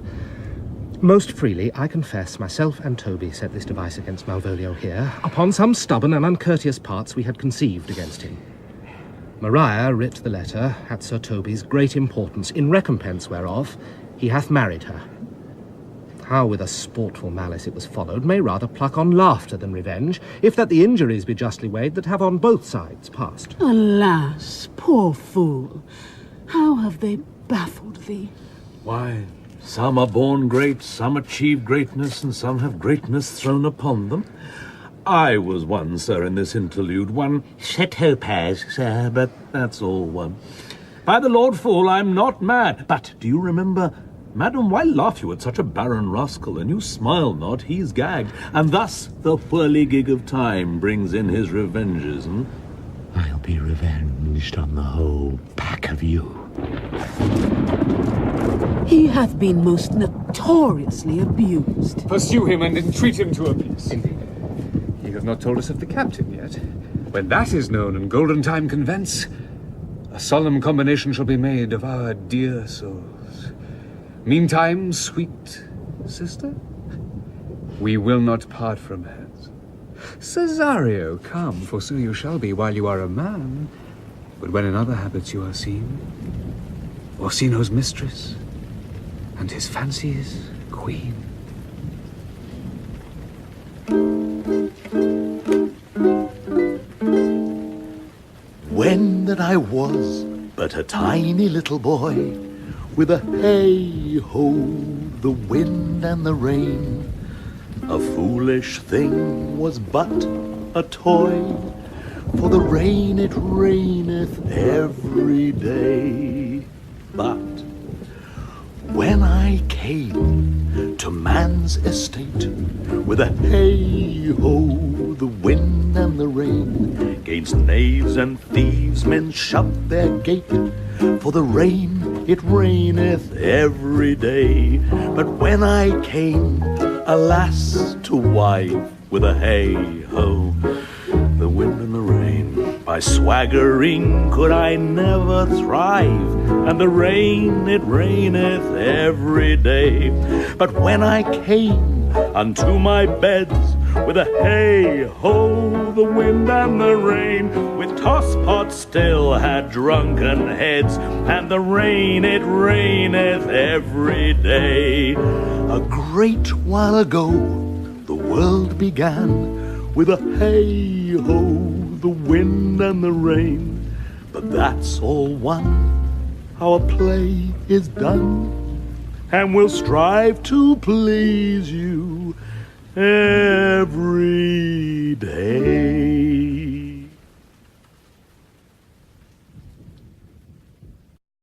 Most freely, I confess, myself and Toby set this device against Malvolio here, upon some stubborn and uncourteous parts we had conceived against him. Maria writ the letter at Sir Toby's great importance, in recompense whereof he hath married her. How with a sportful malice it was followed may rather pluck on laughter than revenge, if that the injuries be justly weighed that have on both sides passed. Alas, poor fool, how have they baffled thee? Why, some are born great, some achieve greatness, and some have greatness thrown upon them. I was one, sir, in this interlude, one Sir Topaz, sir, but that's all one. By the Lord Fool, I'm not mad. But do you remember, madam, why laugh you at such a barren rascal? And you smile not, he's gagged. And thus the whirligig of time brings in his revenges, I'll be revenged on the whole pack of you. He hath been most notoriously abused. Pursue him and entreat him to a peace. Indeed. He hath not told us of the captain yet. When that is known and golden time convents, a solemn combination shall be made of our dear souls. Meantime, sweet sister, we will not part from heads. Cesario, come, for so you shall be while you are a man. But when in other habits you are seen, Orsino's mistress, and his fancy's queen. When that I was but a tiny little boy, with a hey-ho, the wind and the rain, a foolish thing was but a toy, for the rain it raineth every day. But when I came to man's estate, with a hey-ho, the wind and the rain, 'gainst knaves and thieves men shut their gate, for the rain it raineth every day. But when I came, alas, to wife, with a hey-ho, the wind and the rain, by swaggering could I never thrive, and the rain it raineth every day. But when I came unto my beds, with a hey-ho, the wind and the rain, with tosspot still had drunken heads, and the rain it raineth every day. A great while ago the world began, with a hey-ho, the wind and the rain. But that's all one, our play is done, and we'll strive to please you every